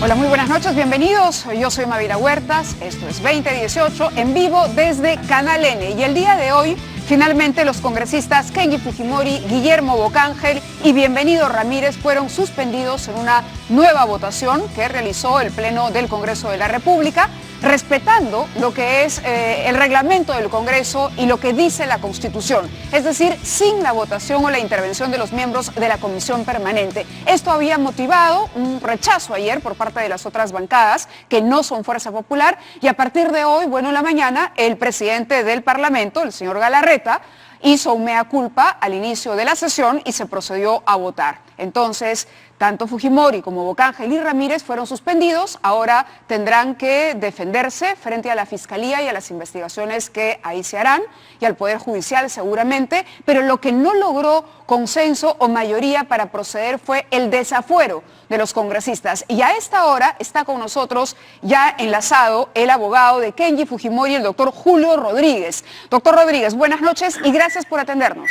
Hola, muy buenas noches, bienvenidos. Yo soy Mavira Huertas, esto es 2018 en vivo desde Canal N. Y el día de hoy, finalmente los congresistas Kenji Fujimori, Guillermo Bocángel y Bienvenido Ramírez fueron suspendidos en una nueva votación que realizó el Pleno del Congreso de la República, respetando lo que es el reglamento del Congreso y lo que dice la Constitución, es decir, sin la votación o la intervención de los miembros de la Comisión Permanente. Esto había motivado un rechazo ayer por parte de las otras bancadas que no son Fuerza Popular, y a partir de hoy, bueno, en la mañana, el presidente del Parlamento, el señor Galarreta, hizo un mea culpa al inicio de la sesión y se procedió a votar. Entonces, tanto Fujimori como Bocángel y Ramírez fueron suspendidos, ahora tendrán que defenderse frente a la Fiscalía y a las investigaciones que ahí se harán, y al Poder Judicial seguramente, pero lo que no logró consenso o mayoría para proceder fue el desafuero de los congresistas. Y a esta hora está con nosotros ya enlazado el abogado de Kenji Fujimori, el doctor Julio Rodríguez. Doctor Rodríguez, buenas noches y gracias por atendernos.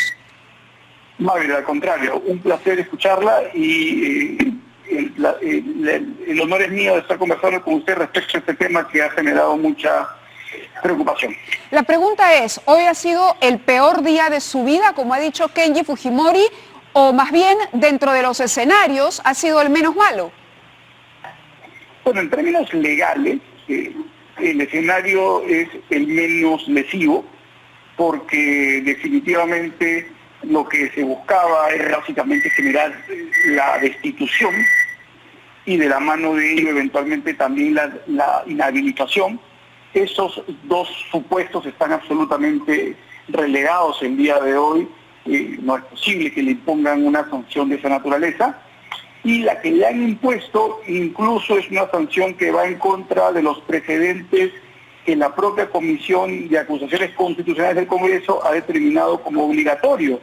Mavira, al contrario, un placer escucharla y el honor es mío de estar conversando con usted respecto a este tema que ha generado mucha preocupación. La pregunta es, ¿hoy ha sido el peor día de su vida, como ha dicho Kenji Fujimori, o más bien dentro de los escenarios ha sido el menos malo? Bueno, en términos legales, el escenario es el menos lesivo, porque definitivamente lo que se buscaba era básicamente generar la destitución y de la mano de ello eventualmente también la inhabilitación. Esos dos supuestos están absolutamente relegados el día de hoy. No es posible que le impongan una sanción de esa naturaleza. Y la que le han impuesto incluso es una sanción que va en contra de los precedentes que la propia Comisión de Acusaciones Constitucionales del Congreso ha determinado como obligatorio,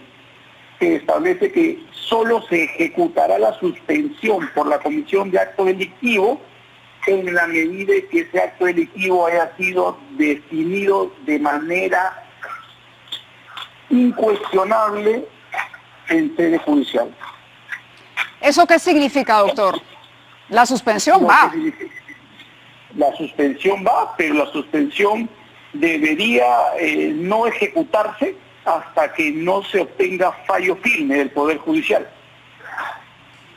que establece que solo se ejecutará la suspensión por la comisión de acto delictivo en la medida que ese acto delictivo haya sido definido de manera incuestionable en sede judicial. ¿Eso qué significa, doctor? La suspensión va. La suspensión va, pero la suspensión debería no ejecutarse hasta que no se obtenga fallo firme del Poder Judicial.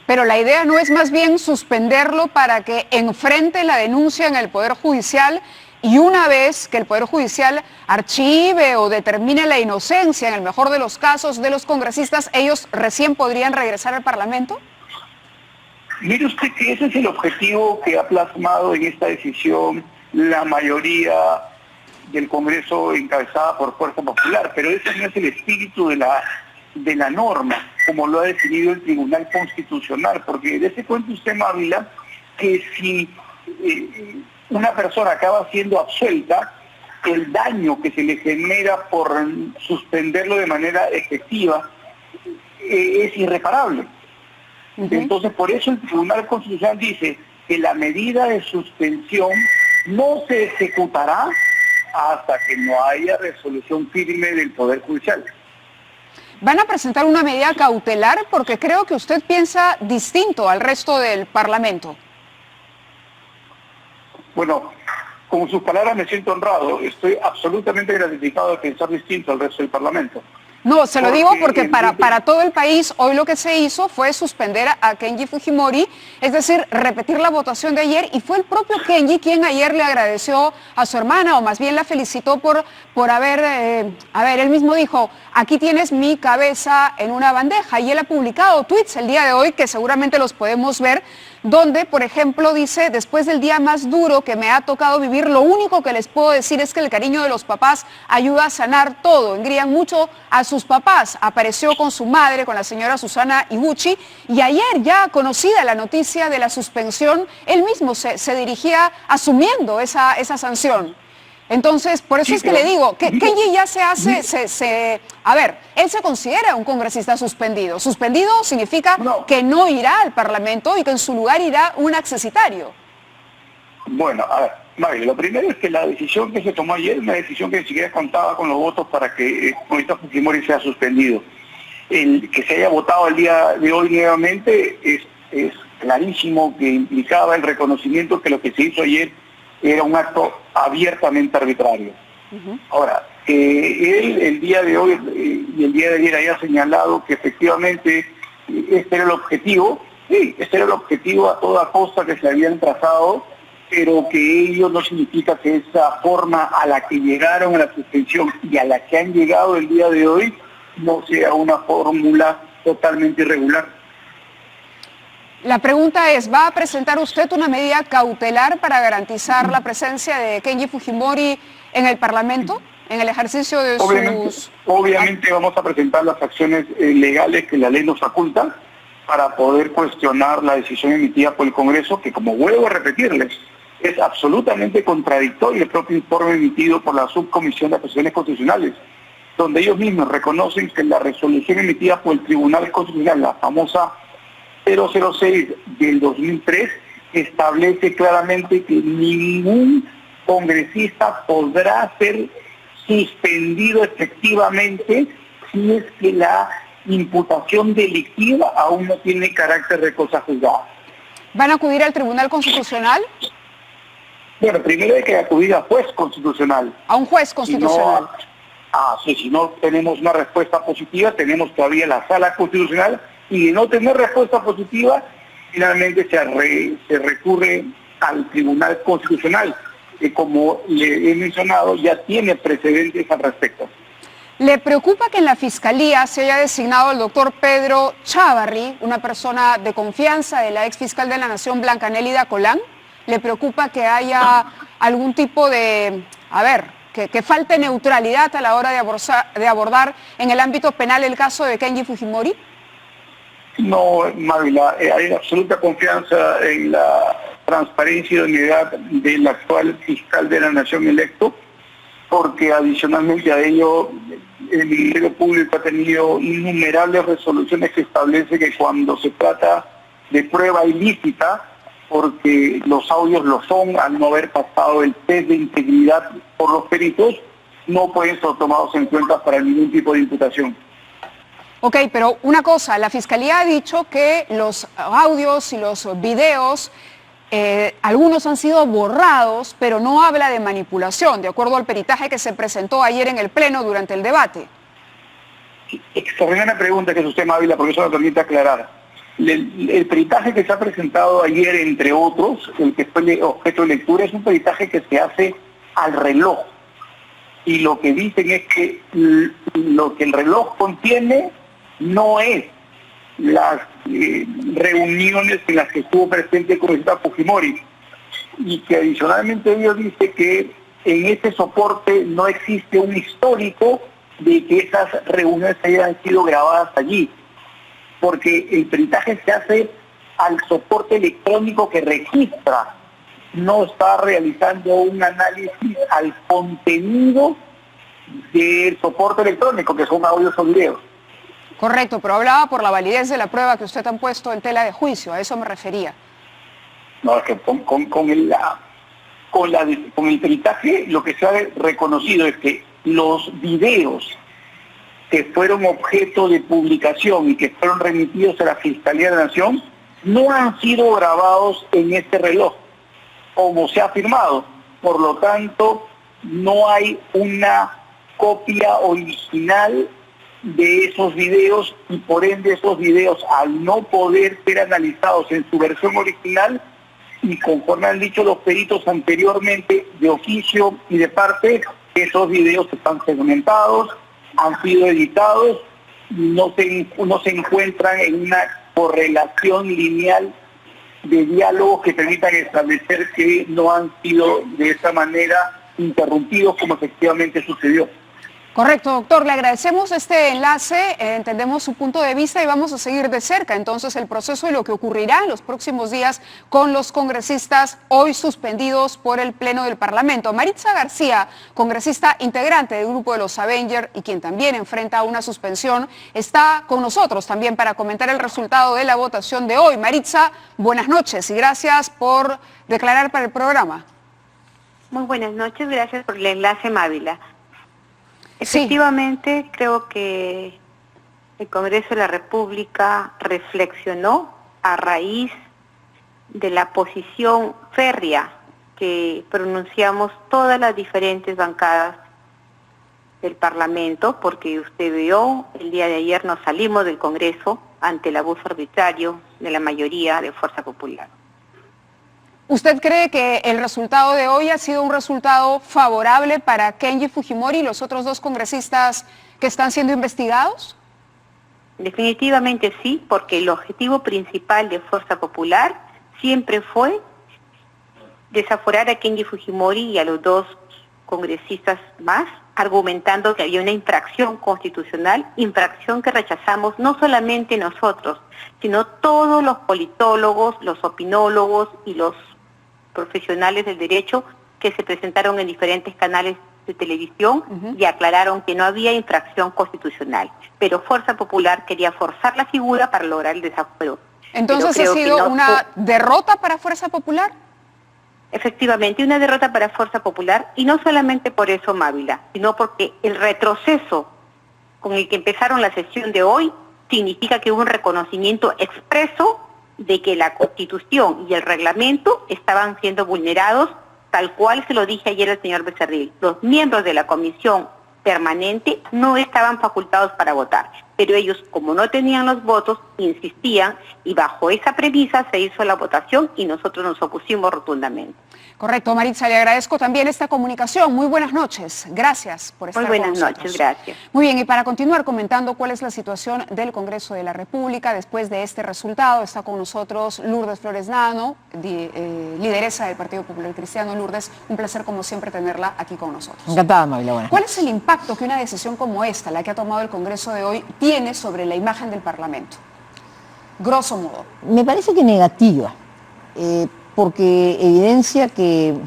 Pero la idea no es más bien suspenderlo para que enfrente la denuncia en el Poder Judicial y una vez que el Poder Judicial archive o determine la inocencia, en el mejor de los casos, de los congresistas, ellos recién podrían regresar al Parlamento? Mire usted que ese es el objetivo que ha plasmado en esta decisión la mayoría del Congreso encabezada por Fuerza Popular, pero ese no es el espíritu de la norma, como lo ha definido el Tribunal Constitucional, porque de ese cuenta usted, Mávila, que si una persona acaba siendo absuelta, el daño que se le genera por suspenderlo de manera efectiva es irreparable. Entonces, por eso el Tribunal Constitucional dice que la medida de suspensión no se ejecutará hasta que no haya resolución firme del Poder Judicial. ¿Van a presentar una medida cautelar? Porque creo que usted piensa distinto al resto del Parlamento. Bueno, con sus palabras me siento honrado. Estoy absolutamente gratificado de pensar distinto al resto del Parlamento. No, se lo digo porque para todo el país hoy lo que se hizo fue suspender a Kenji Fujimori, es decir, repetir la votación de ayer, y fue el propio Kenji quien ayer le agradeció a su hermana, o más bien la felicitó por haber, él mismo dijo, aquí tienes mi cabeza en una bandeja, y él ha publicado tweets el día de hoy que seguramente los podemos ver, donde, por ejemplo, dice, después del día más duro que me ha tocado vivir, lo único que les puedo decir es que el cariño de los papás ayuda a sanar todo. Engrían mucho a sus papás. Apareció con su madre, con la señora Susana Iguchi, y ayer, ya conocida la noticia de la suspensión, él mismo se dirigía asumiendo esa sanción. Entonces, por eso es que le digo, que Kenji ya se hace, él se considera un congresista suspendido. Suspendido significa que no irá al Parlamento y que en su lugar irá un accesitario. Bueno, a ver, Mabel, lo primero es que la decisión que se tomó ayer es una decisión que ni siquiera contaba con los votos para que el congresista Fujimori sea suspendido. El que se haya votado el día de hoy nuevamente es clarísimo que implicaba el reconocimiento que lo que se hizo ayer era un acto abiertamente arbitrario. Ahora, él el día de hoy y el día de ayer haya señalado que efectivamente este era el objetivo, sí, este era el objetivo a toda costa que se habían trazado, pero que ello no significa que esa forma a la que llegaron a la suspensión y a la que han llegado el día de hoy no sea una fórmula totalmente irregular. La pregunta es, ¿va a presentar usted una medida cautelar para garantizar la presencia de Kenji Fujimori en el Parlamento, en el ejercicio de sus... Obviamente vamos a presentar las acciones legales que la ley nos faculta para poder cuestionar la decisión emitida por el Congreso, que, como vuelvo a repetirles, es absolutamente contradictorio el propio informe emitido por la Subcomisión de Acusaciones Constitucionales, donde ellos mismos reconocen que la resolución emitida por el Tribunal Constitucional, la famosa 006 del 2003, establece claramente que ningún congresista podrá ser suspendido efectivamente si es que la imputación delictiva aún no tiene carácter de cosa juzgada. ¿Van a acudir al Tribunal Constitucional? Bueno, primero hay que acudir a juez constitucional. ¿A un juez constitucional? Si no tenemos una respuesta positiva, tenemos todavía la Sala Constitucional, y de no tener respuesta positiva, finalmente se recurre al Tribunal Constitucional, que, como le he mencionado, ya tiene precedentes al respecto. ¿Le preocupa que en la Fiscalía se haya designado al doctor Pedro Chávarri, una persona de confianza de la ex fiscal de la Nación, Blanca Nélida Colán? ¿Le preocupa que haya algún tipo de, que falte neutralidad a la hora de abordar en el ámbito penal el caso de Kenji Fujimori? No, Mávila, hay absoluta confianza en la transparencia y unidad del actual fiscal de la Nación electo, porque adicionalmente a ello el Ministerio Público ha tenido innumerables resoluciones que establecen que cuando se trata de prueba ilícita, porque los audios lo son al no haber pasado el test de integridad por los peritos, no pueden ser tomados en cuenta para ningún tipo de imputación. Ok, pero una cosa, la Fiscalía ha dicho que los audios y los videos, algunos han sido borrados, pero no habla de manipulación, de acuerdo al peritaje que se presentó ayer en el Pleno durante el debate. Extraordinaria pregunta que es usted, Mávila, porque eso me permite aclarar. El peritaje que se ha presentado ayer, entre otros, el que fue objeto de lectura, es un peritaje que se hace al reloj. Y lo que dicen es que lo que el reloj contiene no es las reuniones en las que estuvo presente el congresista Fujimori, y que adicionalmente ellos dicen que en ese soporte no existe un histórico de que esas reuniones hayan sido grabadas allí, porque el peritaje se hace al soporte electrónico que registra, no está realizando un análisis al contenido del soporte electrónico, que son audios o videos. Correcto, pero hablaba por la validez de la prueba que usted han puesto en tela de juicio, a eso me refería. No, es que con el peritaje lo que se ha reconocido es que los videos que fueron objeto de publicación y que fueron remitidos a la Fiscalía de la Nación no han sido grabados en este reloj, como se ha afirmado. Por lo tanto, no hay una copia original de esos videos, y por ende esos videos, al no poder ser analizados en su versión original, y conforme han dicho los peritos anteriormente, de oficio y de parte, esos videos están segmentados, han sido editados, no se encuentran en una correlación lineal de diálogos que permitan establecer que no han sido de esa manera interrumpidos como efectivamente sucedió. Correcto, doctor. Le agradecemos este enlace, entendemos su punto de vista y vamos a seguir de cerca entonces el proceso y lo que ocurrirá en los próximos días con los congresistas hoy suspendidos por el Pleno del Parlamento. Maritza García, congresista integrante del grupo de los Avengers y quien también enfrenta una suspensión, está con nosotros también para comentar el resultado de la votación de hoy. Maritza, buenas noches y gracias por declarar para el programa. Muy buenas noches, gracias por el enlace, Mávila. Efectivamente, creo que el Congreso de la República reflexionó a raíz de la posición férrea que pronunciamos todas las diferentes bancadas del Parlamento, porque usted vio, el día de ayer nos salimos del Congreso ante el abuso arbitrario de la mayoría de Fuerza Popular. ¿Usted cree que el resultado de hoy ha sido un resultado favorable para Kenji Fujimori y los otros dos congresistas que están siendo investigados? Definitivamente sí, porque el objetivo principal de Fuerza Popular siempre fue desaforar a Kenji Fujimori y a los dos congresistas más, argumentando que había una infracción constitucional, infracción que rechazamos no solamente nosotros, sino todos los politólogos, los opinólogos y los profesionales del derecho que se presentaron en diferentes canales de televisión y aclararon que no había infracción constitucional. Pero Fuerza Popular quería forzar la figura para lograr el desafío. Entonces, ¿ha sido una derrota para Fuerza Popular? Efectivamente, una derrota para Fuerza Popular, y no solamente por eso, Mávila, sino porque el retroceso con el que empezaron la sesión de hoy significa que hubo un reconocimiento expreso de que la Constitución y el reglamento estaban siendo vulnerados, tal cual se lo dije ayer al señor Becerril. Los miembros de la Comisión Permanente no estaban facultados para votar, pero ellos, como no tenían los votos, insistían, y bajo esa premisa se hizo la votación y nosotros nos opusimos rotundamente. Correcto, Maritza, le agradezco también esta comunicación. Muy buenas noches. Gracias por estar con nosotros. Muy buenas noches, gracias. Muy bien, y para continuar comentando cuál es la situación del Congreso de la República después de este resultado, está con nosotros Lourdes Flores Nano, lideresa del Partido Popular Cristiano. Lourdes, un placer como siempre tenerla aquí con nosotros. Encantada, Mávila. Buenas ¿Cuál noches. es el impacto que una decisión como esta, la que ha tomado el Congreso de hoy, tiene sobre la imagen del Parlamento? Grosso modo. Me parece que negativa, porque evidencia que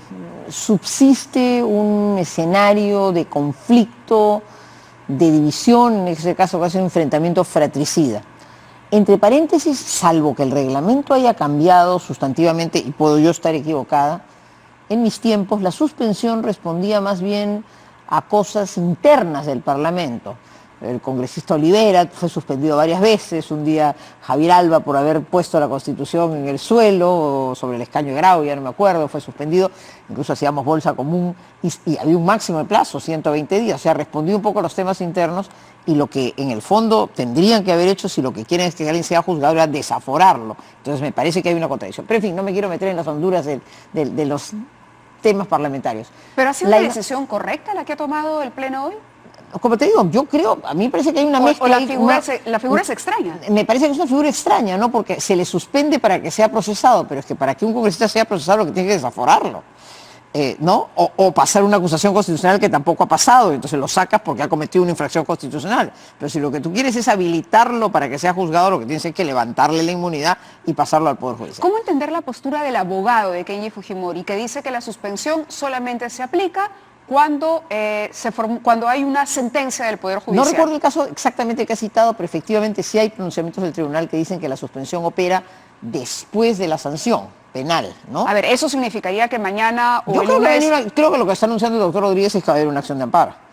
subsiste un escenario de conflicto, de división, en ese caso casi un enfrentamiento fratricida. Entre paréntesis, salvo que el reglamento haya cambiado sustantivamente, y puedo yo estar equivocada, en mis tiempos la suspensión respondía más bien a cosas internas del Parlamento. El congresista Olivera fue suspendido varias veces, un día Javier Alba por haber puesto la Constitución en el suelo, o sobre el escaño de Grau, ya no me acuerdo, fue suspendido, incluso hacíamos bolsa común y había un máximo de plazo, 120 días, o sea, respondió un poco a los temas internos, y lo que en el fondo tendrían que haber hecho si lo que quieren es que alguien sea juzgado era desaforarlo. Entonces me parece que hay una contradicción. Pero en fin, no me quiero meter en las honduras de los temas parlamentarios. ¿Pero ha sido una decisión correcta la que ha tomado el Pleno hoy? Como te digo, yo creo, a mí me parece que hay una mezcla. O la figura es extraña. Me parece que es una figura extraña, ¿no? Porque se le suspende para que sea procesado, pero es que para que un congresista sea procesado lo que tiene que desaforarlo, ¿no? O pasar una acusación constitucional que tampoco ha pasado, entonces lo sacas porque ha cometido una infracción constitucional. Pero si lo que tú quieres es habilitarlo para que sea juzgado, lo que tienes es que levantarle la inmunidad y pasarlo al Poder Judicial. ¿Cómo entender la postura del abogado de Kenji Fujimori, que dice que la suspensión solamente se aplica cuando hay una sentencia del Poder Judicial? No recuerdo el caso exactamente que ha citado, pero efectivamente sí hay pronunciamientos del tribunal que dicen que la suspensión opera después de la sanción penal, ¿no? A ver, ¿eso significaría que mañana o Yo el creo, lunes... creo que lo que está anunciando el doctor Rodríguez es que va a haber una acción de amparo.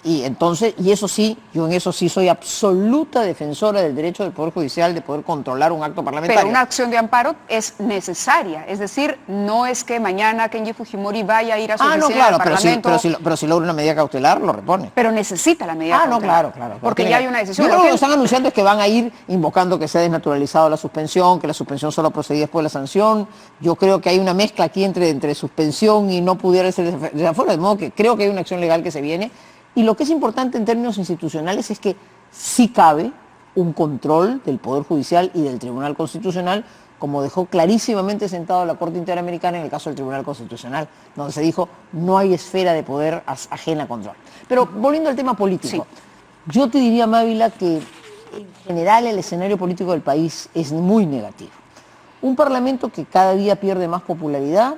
Y entonces, y eso sí, yo en eso sí soy absoluta defensora del derecho del Poder Judicial de poder controlar un acto parlamentario. Pero una acción de amparo es necesaria, es decir, no es que mañana Kenji Fujimori vaya a ir a su oficina del Parlamento... pero si logra una medida cautelar, lo repone. Pero necesita la medida cautelar. Claro. Porque ya hay una decisión. Yo creo que lo que están anunciando es que van a ir invocando que se ha desnaturalizado la suspensión, que la suspensión solo procedía después de la sanción. Yo creo que hay una mezcla aquí entre suspensión y no pudiera ser desafuero, de modo que creo que hay una acción legal que se viene. Y lo que es importante en términos institucionales es que sí cabe un control del Poder Judicial y del Tribunal Constitucional, como dejó clarísimamente sentado la Corte Interamericana en el caso del Tribunal Constitucional, donde se dijo no hay esfera de poder ajena a control. Pero volviendo al tema político, yo te diría, Mávila, que en general el escenario político del país es muy negativo. Un Parlamento que cada día pierde más popularidad,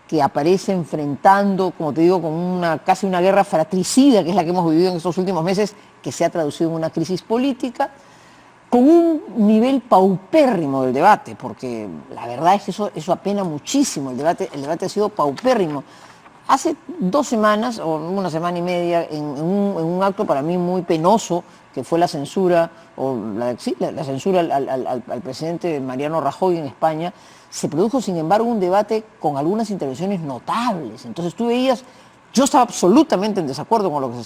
que aparece enfrentando, como te digo, con casi una guerra fratricida, que es la que hemos vivido en estos últimos meses, que se ha traducido en una crisis política, con un nivel paupérrimo del debate, porque la verdad es que eso apena muchísimo, el debate ha sido paupérrimo. Hace 2 semanas, o una semana y media, en un acto para mí muy penoso, que fue la censura, la censura al presidente Mariano Rajoy en España, se produjo sin embargo un debate con algunas intervenciones notables. Entonces tú veías, yo estaba absolutamente en desacuerdo con lo que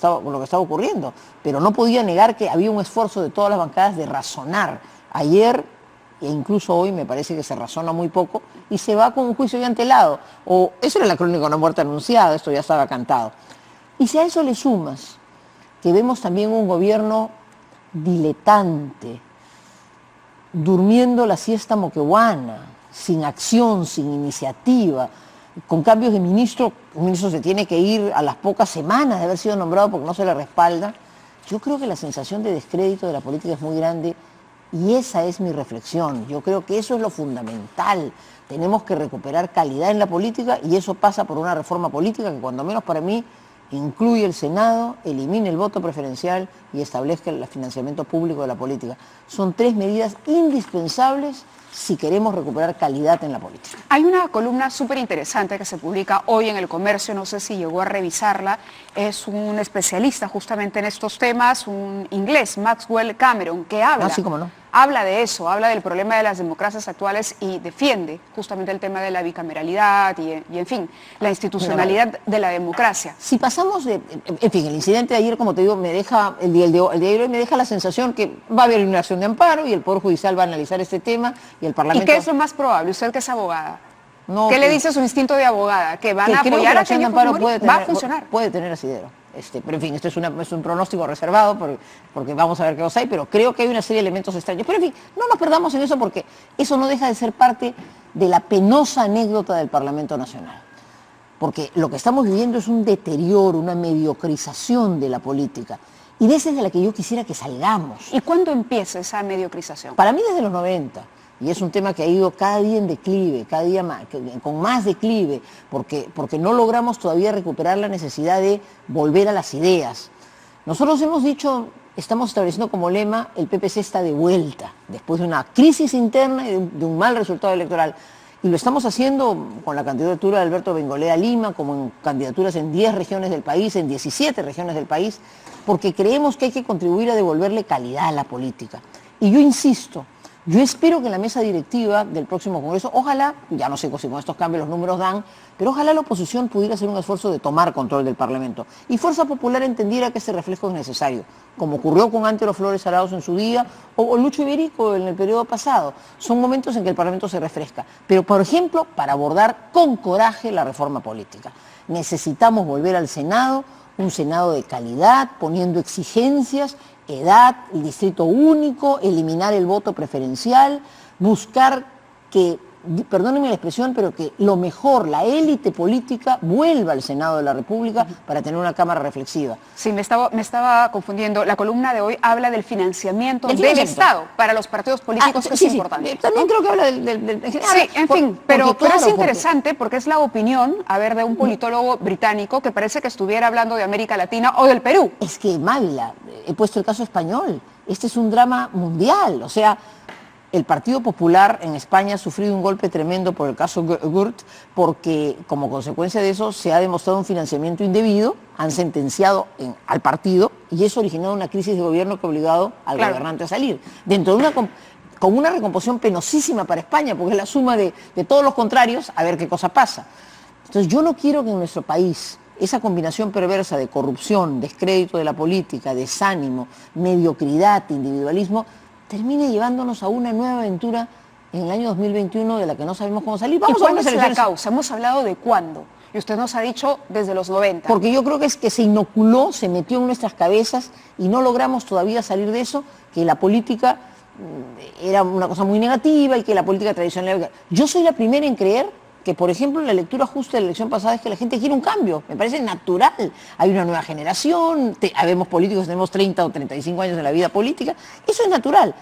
estaba ocurriendo, pero no podía negar que había un esfuerzo de todas las bancadas de razonar. Ayer e incluso hoy me parece que se razona muy poco y se va con un juicio ya antelado. O eso era la crónica de una muerte anunciada, esto ya estaba cantado. Y si a eso le sumas que vemos también un gobierno diletante, durmiendo la siesta moquehuana, sin acción, sin iniciativa, con cambios de ministro, un ministro se tiene que ir a las pocas semanas de haber sido nombrado porque no se le respalda, yo creo que la sensación de descrédito de la política es muy grande. Y esa es mi reflexión. Yo creo que eso es lo fundamental. Tenemos que recuperar calidad en la política y eso pasa por una reforma política que, cuando menos para mí, incluye el Senado, elimine el voto preferencial y establezca el financiamiento público de la política. Son 3 medidas indispensables si queremos recuperar calidad en la política. Hay una columna súper interesante que se publica hoy en El Comercio, no sé si llegó a revisarla, es un especialista justamente en estos temas, un inglés, Maxwell Cameron, que habla, sí, cómo no, habla de eso, habla del problema de las democracias actuales y defiende justamente el tema de la bicameralidad y en fin, la institucionalidad de la democracia. Si pasamos de, en fin, el incidente de ayer, como te digo, me deja, el día de hoy me deja la sensación que va a haber una acción de amparo y el Poder Judicial va a analizar este tema y el Parlamento... ¿Y qué es lo más probable? Usted que es abogada. No, ¿Qué le dice su instinto de abogada? ¿Que van a apoyar a Kenny Fujimori? Va a funcionar. Puede tener asidero. Pero en fin, esto es un pronóstico reservado porque vamos a ver qué cosa hay, pero creo que hay una serie de elementos extraños. Pero en fin, no nos perdamos en eso porque eso no deja de ser parte de la penosa anécdota del Parlamento Nacional. Porque lo que estamos viviendo es un deterioro, una mediocrización de la política. Y de esa es de la que yo quisiera que salgamos. ¿Y cuándo empieza esa mediocrización? Para mí desde los 90. Y es un tema que ha ido cada día en declive, cada día más, con más declive, porque no logramos todavía recuperar la necesidad de volver a las ideas. Nosotros hemos dicho, estamos estableciendo como lema, el PPC está de vuelta, después de una crisis interna y de un mal resultado electoral. Y lo estamos haciendo con la candidatura de Alberto Bengolea Lima, como en candidaturas en 10 regiones del país, en 17 regiones del país, porque creemos que hay que contribuir a devolverle calidad a la política. Y yo insisto, yo espero que en la mesa directiva del próximo Congreso, ojalá, ya no sé si con estos cambios los números dan, pero ojalá la oposición pudiera hacer un esfuerzo de tomar control del Parlamento. Y Fuerza Popular entendiera que ese reflejo es necesario, como ocurrió con Antero Flores Arauz en su día, o Lucho Iberico en el periodo pasado. Son momentos en que el Parlamento se refresca. Pero, por ejemplo, para abordar con coraje la reforma política. Necesitamos volver al Senado, un Senado de calidad, poniendo exigencias, edad, el distrito único, eliminar el voto preferencial, buscar que, perdónenme la expresión, pero que lo mejor, la élite política, vuelva al Senado de la República para tener una Cámara reflexiva. Sí, me estaba confundiendo. La columna de hoy habla del financiamiento del Estado para los partidos políticos, que es importante. También creo que habla del general. Sí, en fin, pero es interesante porque es la opinión, de un politólogo británico que parece que estuviera hablando de América Latina o del Perú. Es que, Mávila, he puesto el caso español. Este es un drama mundial, o sea... El Partido Popular en España ha sufrido un golpe tremendo por el caso Gürtel, porque como consecuencia de eso se ha demostrado un financiamiento indebido, han sentenciado al partido y eso ha originado una crisis de gobierno que ha obligado al gobernante a salir. Dentro de con una recomposición penosísima para España, porque es la suma de todos los contrarios, a ver qué cosa pasa. Entonces yo no quiero que en nuestro país esa combinación perversa de corrupción, descrédito de la política, desánimo, mediocridad, individualismo, termine llevándonos a una nueva aventura en el año 2021 de la que no sabemos cómo salir. Vamos a ver cuál es la causa. Hemos hablado de cuándo. Y usted nos ha dicho desde los 90. Porque yo creo que es que se inoculó, se metió en nuestras cabezas y no logramos todavía salir de eso, que la política era una cosa muy negativa y que la política tradicional... Yo soy la primera en creer que, por ejemplo, la lectura justa de la elección pasada es que la gente quiere un cambio. Me parece natural. Hay una nueva generación, habemos políticos, tenemos 30 o 35 años en la vida política. Eso es natural.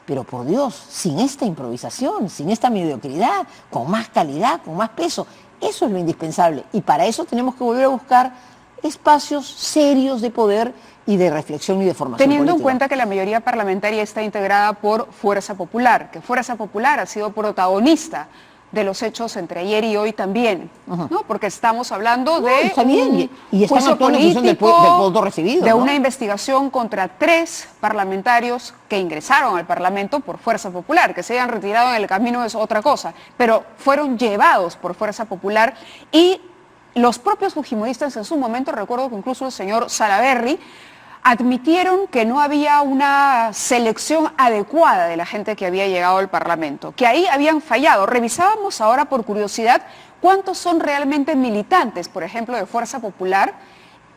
Pero, por Dios, sin esta improvisación, sin esta mediocridad, con más calidad, con más peso, eso es lo indispensable. Y para eso tenemos que volver a buscar espacios serios de poder y de reflexión y de formación Teniendo política. en cuenta que la mayoría parlamentaria está integrada por Fuerza Popular, que Fuerza Popular ha sido protagonista de los hechos entre ayer y hoy también, ¿no? Porque estamos hablando de está bien, y están juicio actuando en función del voto recibido, de ¿no? una investigación contra 3 parlamentarios que ingresaron al Parlamento por Fuerza Popular. Que se hayan retirado en el camino es otra cosa, pero fueron llevados por Fuerza Popular, y los propios fujimoristas en su momento, recuerdo que incluso el señor Salaverry, admitieron que no había una selección adecuada de la gente que había llegado al Parlamento, que ahí habían fallado. Revisábamos ahora por curiosidad cuántos son realmente militantes, por ejemplo, de Fuerza Popular,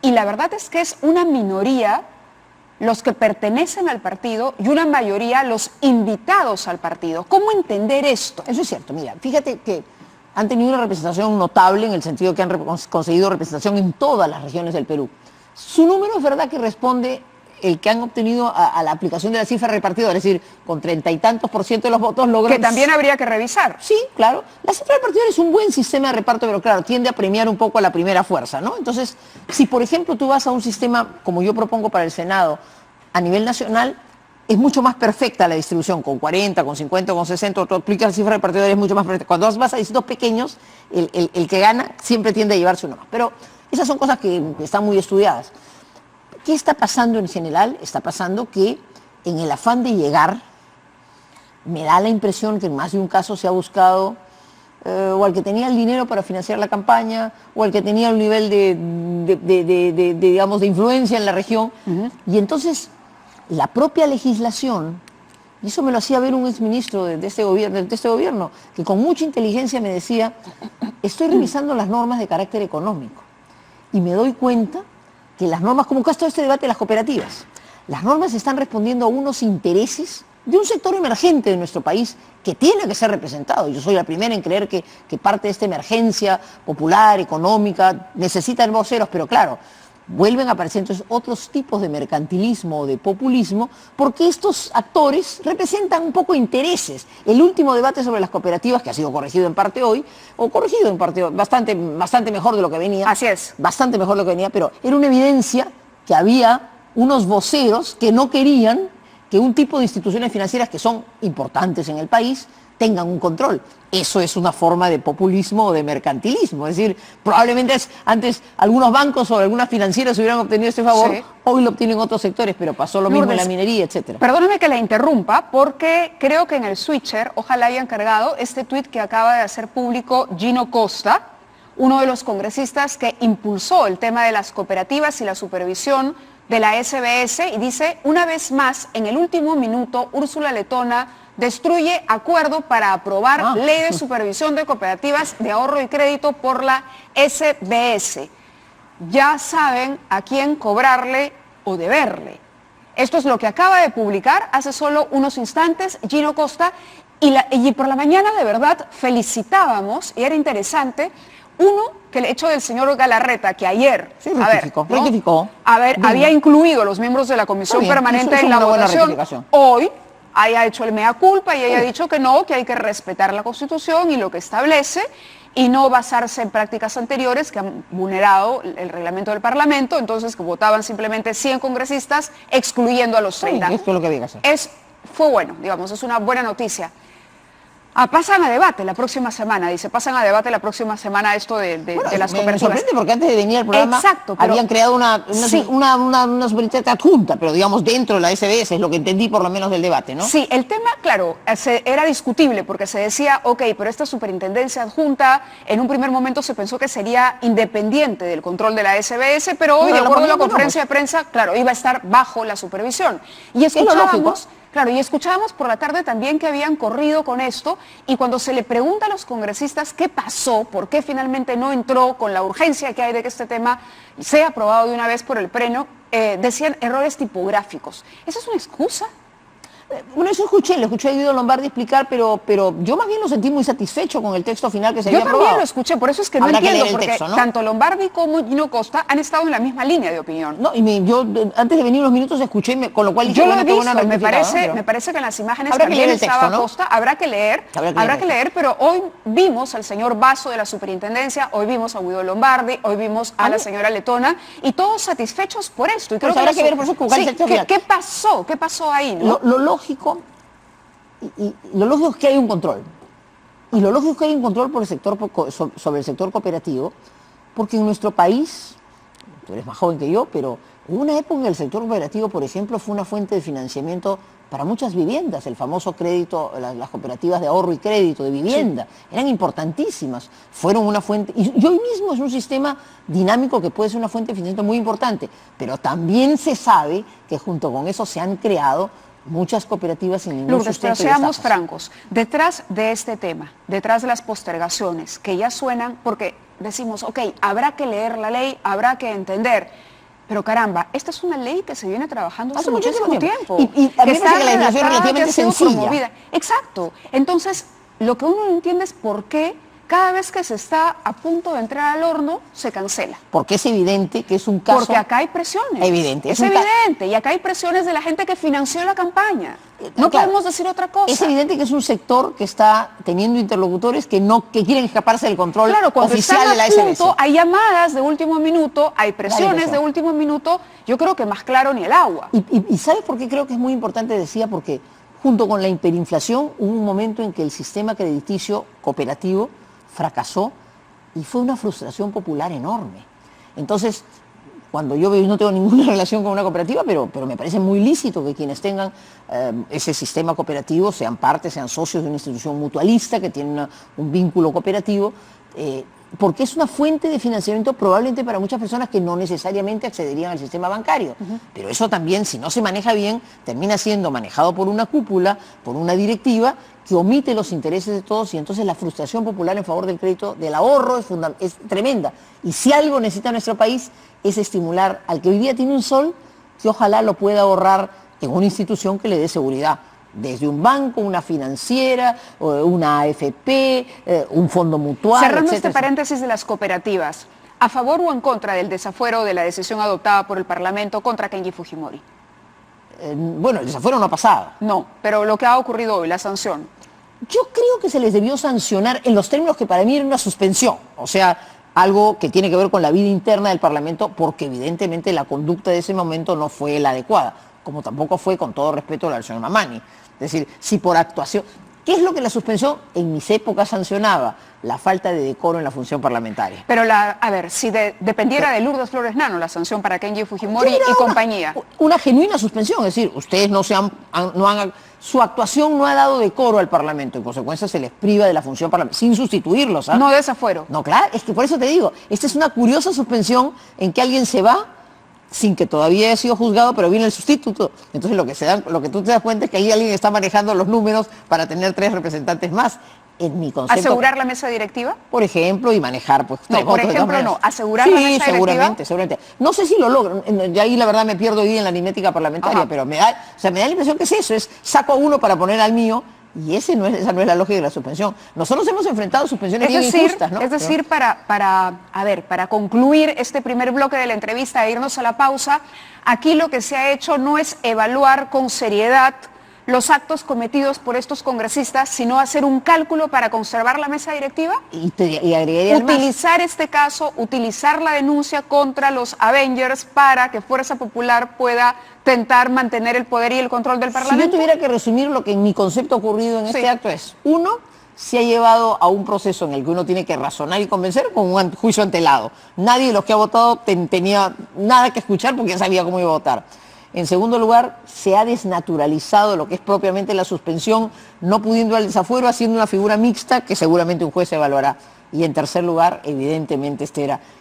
y la verdad es que es una minoría los que pertenecen al partido y una mayoría los invitados al partido. ¿Cómo entender esto? Eso es cierto, mira, fíjate que han tenido una representación notable en el sentido que han conseguido representación en todas las regiones del Perú. Su número es verdad que responde el que han obtenido a la aplicación de la cifra repartidora, es decir, con 30 y tantos % de los votos logran... Que también habría que revisar. Sí, claro. La cifra repartidora es un buen sistema de reparto, pero claro, tiende a premiar un poco a la primera fuerza, ¿no? Entonces, si por ejemplo tú vas a un sistema, como yo propongo para el Senado, a nivel nacional, es mucho más perfecta la distribución, con 40, con 50, con 60, tú aplicas la cifra repartidora, es mucho más perfecta. Cuando vas a distritos pequeños, el que gana siempre tiende a llevarse uno más. Pero esas son cosas que están muy estudiadas. ¿Qué está pasando en general? Está pasando que en el afán de llegar, me da la impresión que en más de un caso se ha buscado o al que tenía el dinero para financiar la campaña, o al que tenía un nivel digamos, de influencia en la región. Y entonces la propia legislación, y eso me lo hacía ver un exministro de este gobierno, que con mucha inteligencia me decía, estoy revisando las normas de carácter económico y me doy cuenta que las normas, como todo este debate de las cooperativas, las normas están respondiendo a unos intereses de un sector emergente de nuestro país que tiene que ser representado. Yo soy la primera en creer que parte de esta emergencia popular, económica, necesitan voceros, pero claro, vuelven a aparecer entonces otros tipos de mercantilismo o de populismo, porque estos actores representan un poco intereses. El último debate sobre las cooperativas, que ha sido corregido en parte hoy, o corregido en parte bastante mejor de lo que venía. Así es. Bastante mejor de lo que venía, pero era una evidencia que había unos voceros que no querían que un tipo de instituciones financieras que son importantes en el país tengan un control. Eso es una forma de populismo o de mercantilismo. Es decir, probablemente antes algunos bancos o algunas financieras hubieran obtenido este favor, sí. Hoy lo obtienen otros sectores, pero pasó lo mismo en la minería, etcétera. Perdóname que la interrumpa, porque creo que en el switcher, ojalá hayan cargado este tuit que acaba de hacer público Gino Costa, uno de los congresistas que impulsó el tema de las cooperativas y la supervisión de la SBS, y dice, una vez más, en el último minuto, Úrsula Letona destruye acuerdo para aprobar ley de supervisión de cooperativas de ahorro y crédito por la SBS. Ya saben a quién cobrarle o deberle. Esto es lo que acaba de publicar hace solo unos instantes Gino Costa, y por la mañana de verdad felicitábamos, y era interesante, que el hecho del señor Galarreta, que ayer rectificó. Había incluido a los miembros de la Comisión Permanente en la votación, hoy haya hecho el mea culpa y haya dicho que no, que hay que respetar la Constitución y lo que establece y no basarse en prácticas anteriores que han vulnerado el reglamento del Parlamento, entonces que votaban simplemente 100 congresistas excluyendo a los 30. Esto es lo que había que hacer. Fue bueno, digamos, es una buena noticia. Pasan a debate la próxima semana, pasan a debate la próxima semana esto de las cooperativas. Me sorprende porque antes de venir al programa habían creado una superintendente adjunta, pero digamos dentro de la SBS, es lo que entendí por lo menos del debate, ¿no? Sí, el tema, claro, era discutible porque se decía, pero esta superintendencia adjunta, en un primer momento se pensó que sería independiente del control de la SBS, pero hoy, de acuerdo a la conferencia de prensa, claro, iba a estar bajo la supervisión. Y escuchábamos... Claro, y escuchábamos por la tarde también que habían corrido con esto, y cuando se le pregunta a los congresistas qué pasó, por qué finalmente no entró con la urgencia que hay de que este tema sea aprobado de una vez por el Pleno, decían errores tipográficos. ¿Esa es una excusa? Bueno, eso lo escuché a Guido Lombardi explicar, pero yo más bien lo sentí muy satisfecho con el texto final que se había aprobado. Yo también lo escuché, por eso es que no entiendo, porque tanto Lombardi como Gino Costa han estado en la misma línea de opinión. No, y yo antes de venir unos minutos escuché, con lo cual dije, yo lo he visto, me parece que en las imágenes también estaba Costa, habrá que leer, pero hoy vimos al señor Basso de la superintendencia, hoy vimos a Guido Lombardi, hoy vimos a la señora Letona, y todos satisfechos por esto. Y creo que habrá que ver por eso ¿qué pasó? ¿Qué pasó ahí? ¿No? Lo lógico es que hay un control. Y lo lógico es que hay un control por el sector, sobre el sector cooperativo, porque en nuestro país, tú eres más joven que yo, pero hubo una época en el sector cooperativo, por ejemplo, fue una fuente de financiamiento para muchas viviendas, el famoso crédito, las cooperativas de ahorro y crédito de vivienda, eran importantísimas, fueron una fuente, y hoy mismo es un sistema dinámico que puede ser una fuente de financiamiento muy importante, pero también se sabe que junto con eso se han creado muchas cooperativas sin ningún Lourdes, pero sustento. seamos francos, detrás de este tema, detrás de las postergaciones que ya suenan, porque decimos, ok, habrá que leer la ley, habrá que entender, pero caramba, esta es una ley que se viene trabajando hace muchísimo tiempo. Y a mí me parece que la legislación es relativamente sencilla. Promovida. Exacto. Entonces, lo que uno no entiende es por qué cada vez que se está a punto de entrar al horno, se cancela. Porque es evidente que es un caso... Porque acá hay presiones. Evidente. Es evidente. Y acá hay presiones de la gente que financió la campaña. No claro, podemos decir otra cosa. Es evidente que es un sector que está teniendo interlocutores que quieren escaparse del control oficial de la SBS. Hay llamadas de último minuto, hay presiones de último minuto. Yo creo que más claro ni el agua. ¿Y sabes por qué creo que es muy importante? Decía, porque junto con la hiperinflación hubo un momento en que el sistema crediticio cooperativo fracasó y fue una frustración popular enorme. Entonces, cuando yo no tengo ninguna relación con una cooperativa, pero me parece muy lícito que quienes tengan ese sistema cooperativo sean parte, sean socios de una institución mutualista que tiene un vínculo cooperativo, porque es una fuente de financiamiento probablemente para muchas personas que no necesariamente accederían al sistema bancario. Pero eso también, si no se maneja bien, termina siendo manejado por una cúpula, por una directiva, que omite los intereses de todos, y entonces la frustración popular en favor del crédito, del ahorro, es tremenda. Y si algo necesita nuestro país es estimular al que hoy día tiene un sol, que ojalá lo pueda ahorrar en una institución que le dé seguridad. Desde un banco, una financiera, una AFP, un fondo mutual, Cerrando etcétera. este paréntesis de las cooperativas, ¿a favor o en contra del desafuero de la decisión adoptada por el Parlamento contra Kenji Fujimori? Bueno, el desafuero no ha pasado. No, pero lo que ha ocurrido hoy, la sanción. Yo creo que se les debió sancionar en los términos que para mí era una suspensión, o sea, algo que tiene que ver con la vida interna del Parlamento, porque evidentemente la conducta de ese momento no fue la adecuada, como tampoco fue, con todo respeto, la del señor Mamani. Es decir, si por actuación... ¿Qué es lo que la suspensión en mis épocas sancionaba? La falta de decoro en la función parlamentaria. Pero, a ver, si dependiera de Lourdes Flores Nano la sanción para Kenji Fujimori y compañía. Una genuina suspensión, es decir, ustedes su actuación no ha dado decoro al Parlamento, en consecuencia se les priva de la función parlamentaria, sin sustituirlos. No desafuero. No, claro, es que por eso te digo, esta es una curiosa suspensión en que alguien se va sin que todavía haya sido juzgado, pero viene el sustituto. Entonces lo que tú te das cuenta es que ahí alguien está manejando los números para tener 3 representantes más. En mi concepto, ¿asegurar la mesa directiva? Por ejemplo, y manejar, pues... No, por ejemplo, no. ¿Asegurar la mesa directiva? Sí, seguramente. No sé si lo logro. Y ahí la verdad me pierdo hoy en la aritmética parlamentaria. Ajá. Pero me da la impresión que es eso, es saco a uno para poner al mío, y esa no es la lógica de la suspensión. Nosotros hemos enfrentado suspensiones bien injustas, ¿no? Es decir, para concluir este primer bloque de la entrevista e irnos a la pausa, aquí lo que se ha hecho no es evaluar con seriedad los actos cometidos por estos congresistas, sino hacer un cálculo para conservar la mesa directiva, y agregaría utilizar este caso, utilizar la denuncia contra los Avengers para que Fuerza Popular pueda tentar mantener el poder y el control del Parlamento. Si yo tuviera que resumir lo que en mi concepto ha ocurrido en este acto es, uno, se ha llevado a un proceso en el que uno tiene que razonar y convencer con un juicio antelado. Nadie de los que ha votado tenía nada que escuchar porque ya sabía cómo iba a votar. En segundo lugar, se ha desnaturalizado lo que es propiamente la suspensión, no pudiendo al desafuero, haciendo una figura mixta que seguramente un juez evaluará. Y en tercer lugar, evidentemente,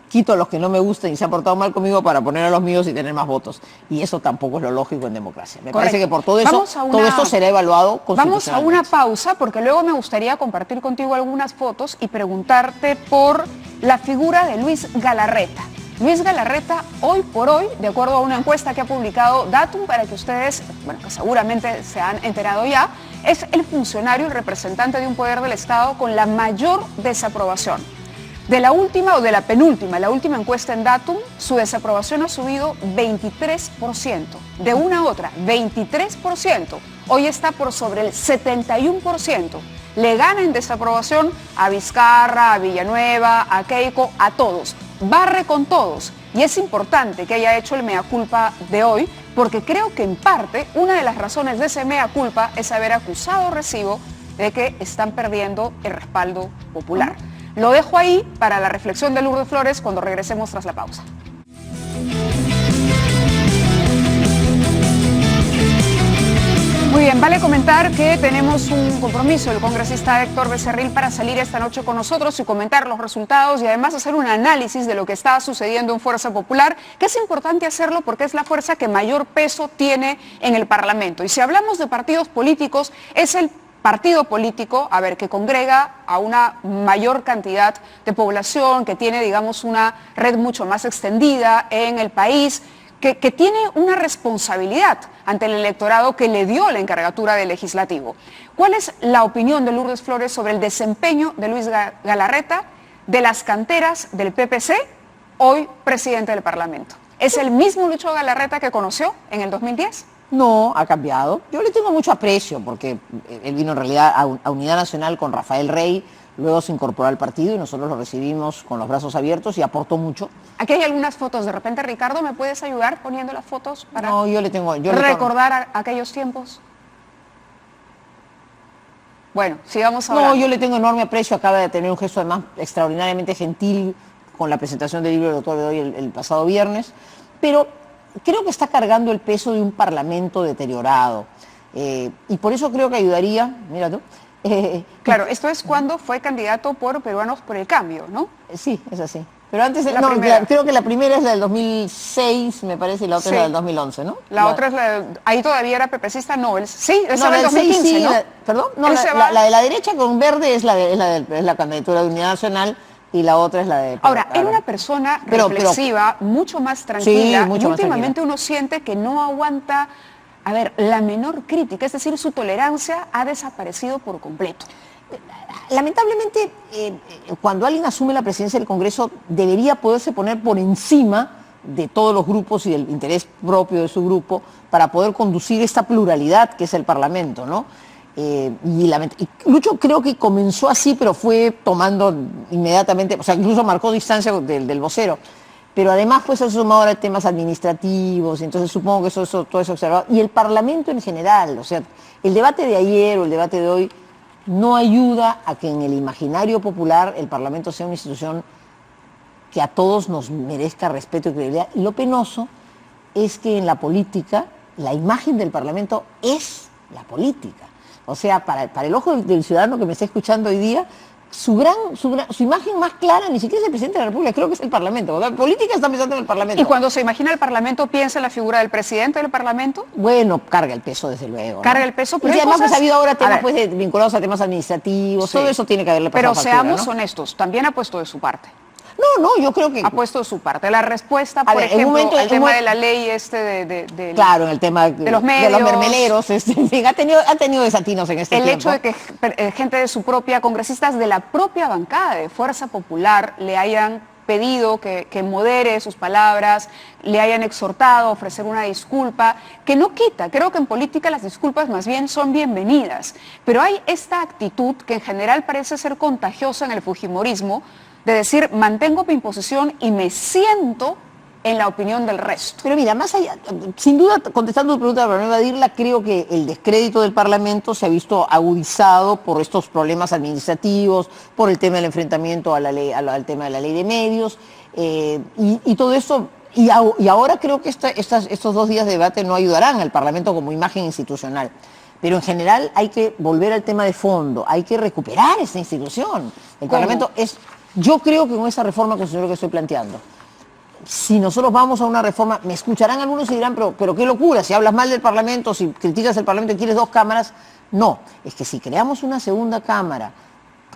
quito a los que no me gustan y se han portado mal conmigo para poner a los míos y tener más votos. Y eso tampoco es lo lógico en democracia. Me parece que por todo eso, todo esto será evaluado constitucionalmente. Vamos a una pausa, porque luego me gustaría compartir contigo algunas fotos y preguntarte por la figura de Luis Galarreta. Luis Galarreta, hoy por hoy, de acuerdo a una encuesta que ha publicado Datum, para que ustedes, que seguramente se han enterado ya, es el funcionario, el representante de un poder del Estado con la mayor desaprobación. De la última o de la penúltima, la última encuesta en Datum, su desaprobación ha subido 23%. De una a otra, 23%. Hoy está por sobre el 71%. Le gana en desaprobación a Vizcarra, a Villanueva, a Keiko, a todos. Barre con todos. Y es importante que haya hecho el mea culpa de hoy, porque creo que en parte una de las razones de ese mea culpa es haber acusado recibo de que están perdiendo el respaldo popular. Lo dejo ahí para la reflexión de Lourdes Flores cuando regresemos tras la pausa. Muy bien, vale comentar que tenemos un compromiso del congresista Héctor Becerril para salir esta noche con nosotros y comentar los resultados y además hacer un análisis de lo que está sucediendo en Fuerza Popular, que es importante hacerlo porque es la fuerza que mayor peso tiene en el Parlamento. Y si hablamos de partidos políticos, es el partido político, que congrega a una mayor cantidad de población, que tiene, digamos, una red mucho más extendida en el país, que tiene una responsabilidad ante el electorado que le dio la encargatura del legislativo. ¿Cuál es la opinión de Lourdes Flores sobre el desempeño de Luis Galarreta, de las canteras del PPC, hoy presidente del Parlamento? ¿Es el mismo Lucho Galarreta que conoció en el 2010? No, ha cambiado. Yo le tengo mucho aprecio porque él vino en realidad a Unidad Nacional con Rafael Rey, luego se incorporó al partido y nosotros lo recibimos con los brazos abiertos y aportó mucho. Aquí hay algunas fotos. De repente, Ricardo, ¿me puedes ayudar poniendo las fotos para recordar aquellos tiempos? Bueno, sigamos hablando. No, yo le tengo enorme aprecio. Acaba de tener un gesto además extraordinariamente gentil con la presentación del libro del doctor Bedoy el pasado viernes, pero creo que está cargando el peso de un parlamento deteriorado. Y por eso creo que ayudaría, mira tú. Claro, esto es cuando fue candidato por Peruanos por el Cambio, ¿no? Sí, es así. Pero antes, creo que la primera es la del 2006, me parece, y la otra es la del 2011, ¿no? La otra es la ahí todavía era pepecista, no, esa era el 2015, sí, ¿no? Perdón, no, la de la derecha con verde es la candidatura de Unidad Nacional y la otra es la de... Ahora, era una persona reflexiva, mucho más tranquila, sí, mucho y más últimamente tranquila. Uno siente que no aguanta, la menor crítica, es decir, su tolerancia ha desaparecido por completo. Lamentablemente, cuando alguien asume la presidencia del Congreso, debería poderse poner por encima de todos los grupos y del interés propio de su grupo para poder conducir esta pluralidad que es el Parlamento, ¿no? Y Lucho creo que comenzó así, pero fue tomando inmediatamente, o sea, incluso marcó distancia del vocero. Pero además pues se ha sumado ahora temas administrativos, y entonces supongo que todo eso observado. Y el Parlamento en general, o sea, el debate de ayer o el debate de hoy no ayuda a que en el imaginario popular el Parlamento sea una institución que a todos nos merezca respeto y credibilidad. Y lo penoso es que en la política la imagen del Parlamento es la política. O sea, para el ojo del ciudadano que me está escuchando hoy día, su imagen más clara ni siquiera es el presidente de la República, creo que es el Parlamento. La política está pensando en el Parlamento. ¿Y cuando se imagina el Parlamento, piensa en la figura del presidente del Parlamento? Bueno, carga el peso, desde luego, ¿no? Carga el peso, pero y además ha habido ahora temas vinculados a temas administrativos, sí. Todo eso tiene que haberle pasado factura, pero seamos honestos, también ha puesto de su parte. No, yo creo que... Ha puesto de su parte. La respuesta, por ejemplo, el tema de la ley claro, en el tema de los medios, de los mermeleros, ha tenido desatinos en este tiempo. El hecho de que gente de su propia, congresistas de la propia bancada de Fuerza Popular le hayan pedido que modere sus palabras, le hayan exhortado a ofrecer una disculpa, que no quita. Creo que en política las disculpas más bien son bienvenidas. Pero hay esta actitud que en general parece ser contagiosa en el fujimorismo, de decir, mantengo mi posición y me siento en la opinión del resto. Pero mira, más allá, sin duda, contestando tu pregunta para no evadirla, creo que el descrédito del Parlamento se ha visto agudizado por estos problemas administrativos, por el tema del enfrentamiento a la ley, al tema de la ley de medios, y todo eso, y ahora creo que estos 2 días de debate no ayudarán al Parlamento como imagen institucional. Pero en general hay que volver al tema de fondo, hay que recuperar esta institución. El Parlamento es... Yo creo que con esa reforma constitucional que estoy planteando, si nosotros vamos a una reforma, me escucharán algunos y dirán, pero qué locura, si hablas mal del Parlamento, si criticas el Parlamento y quieres 2 cámaras. No, es que si creamos una segunda cámara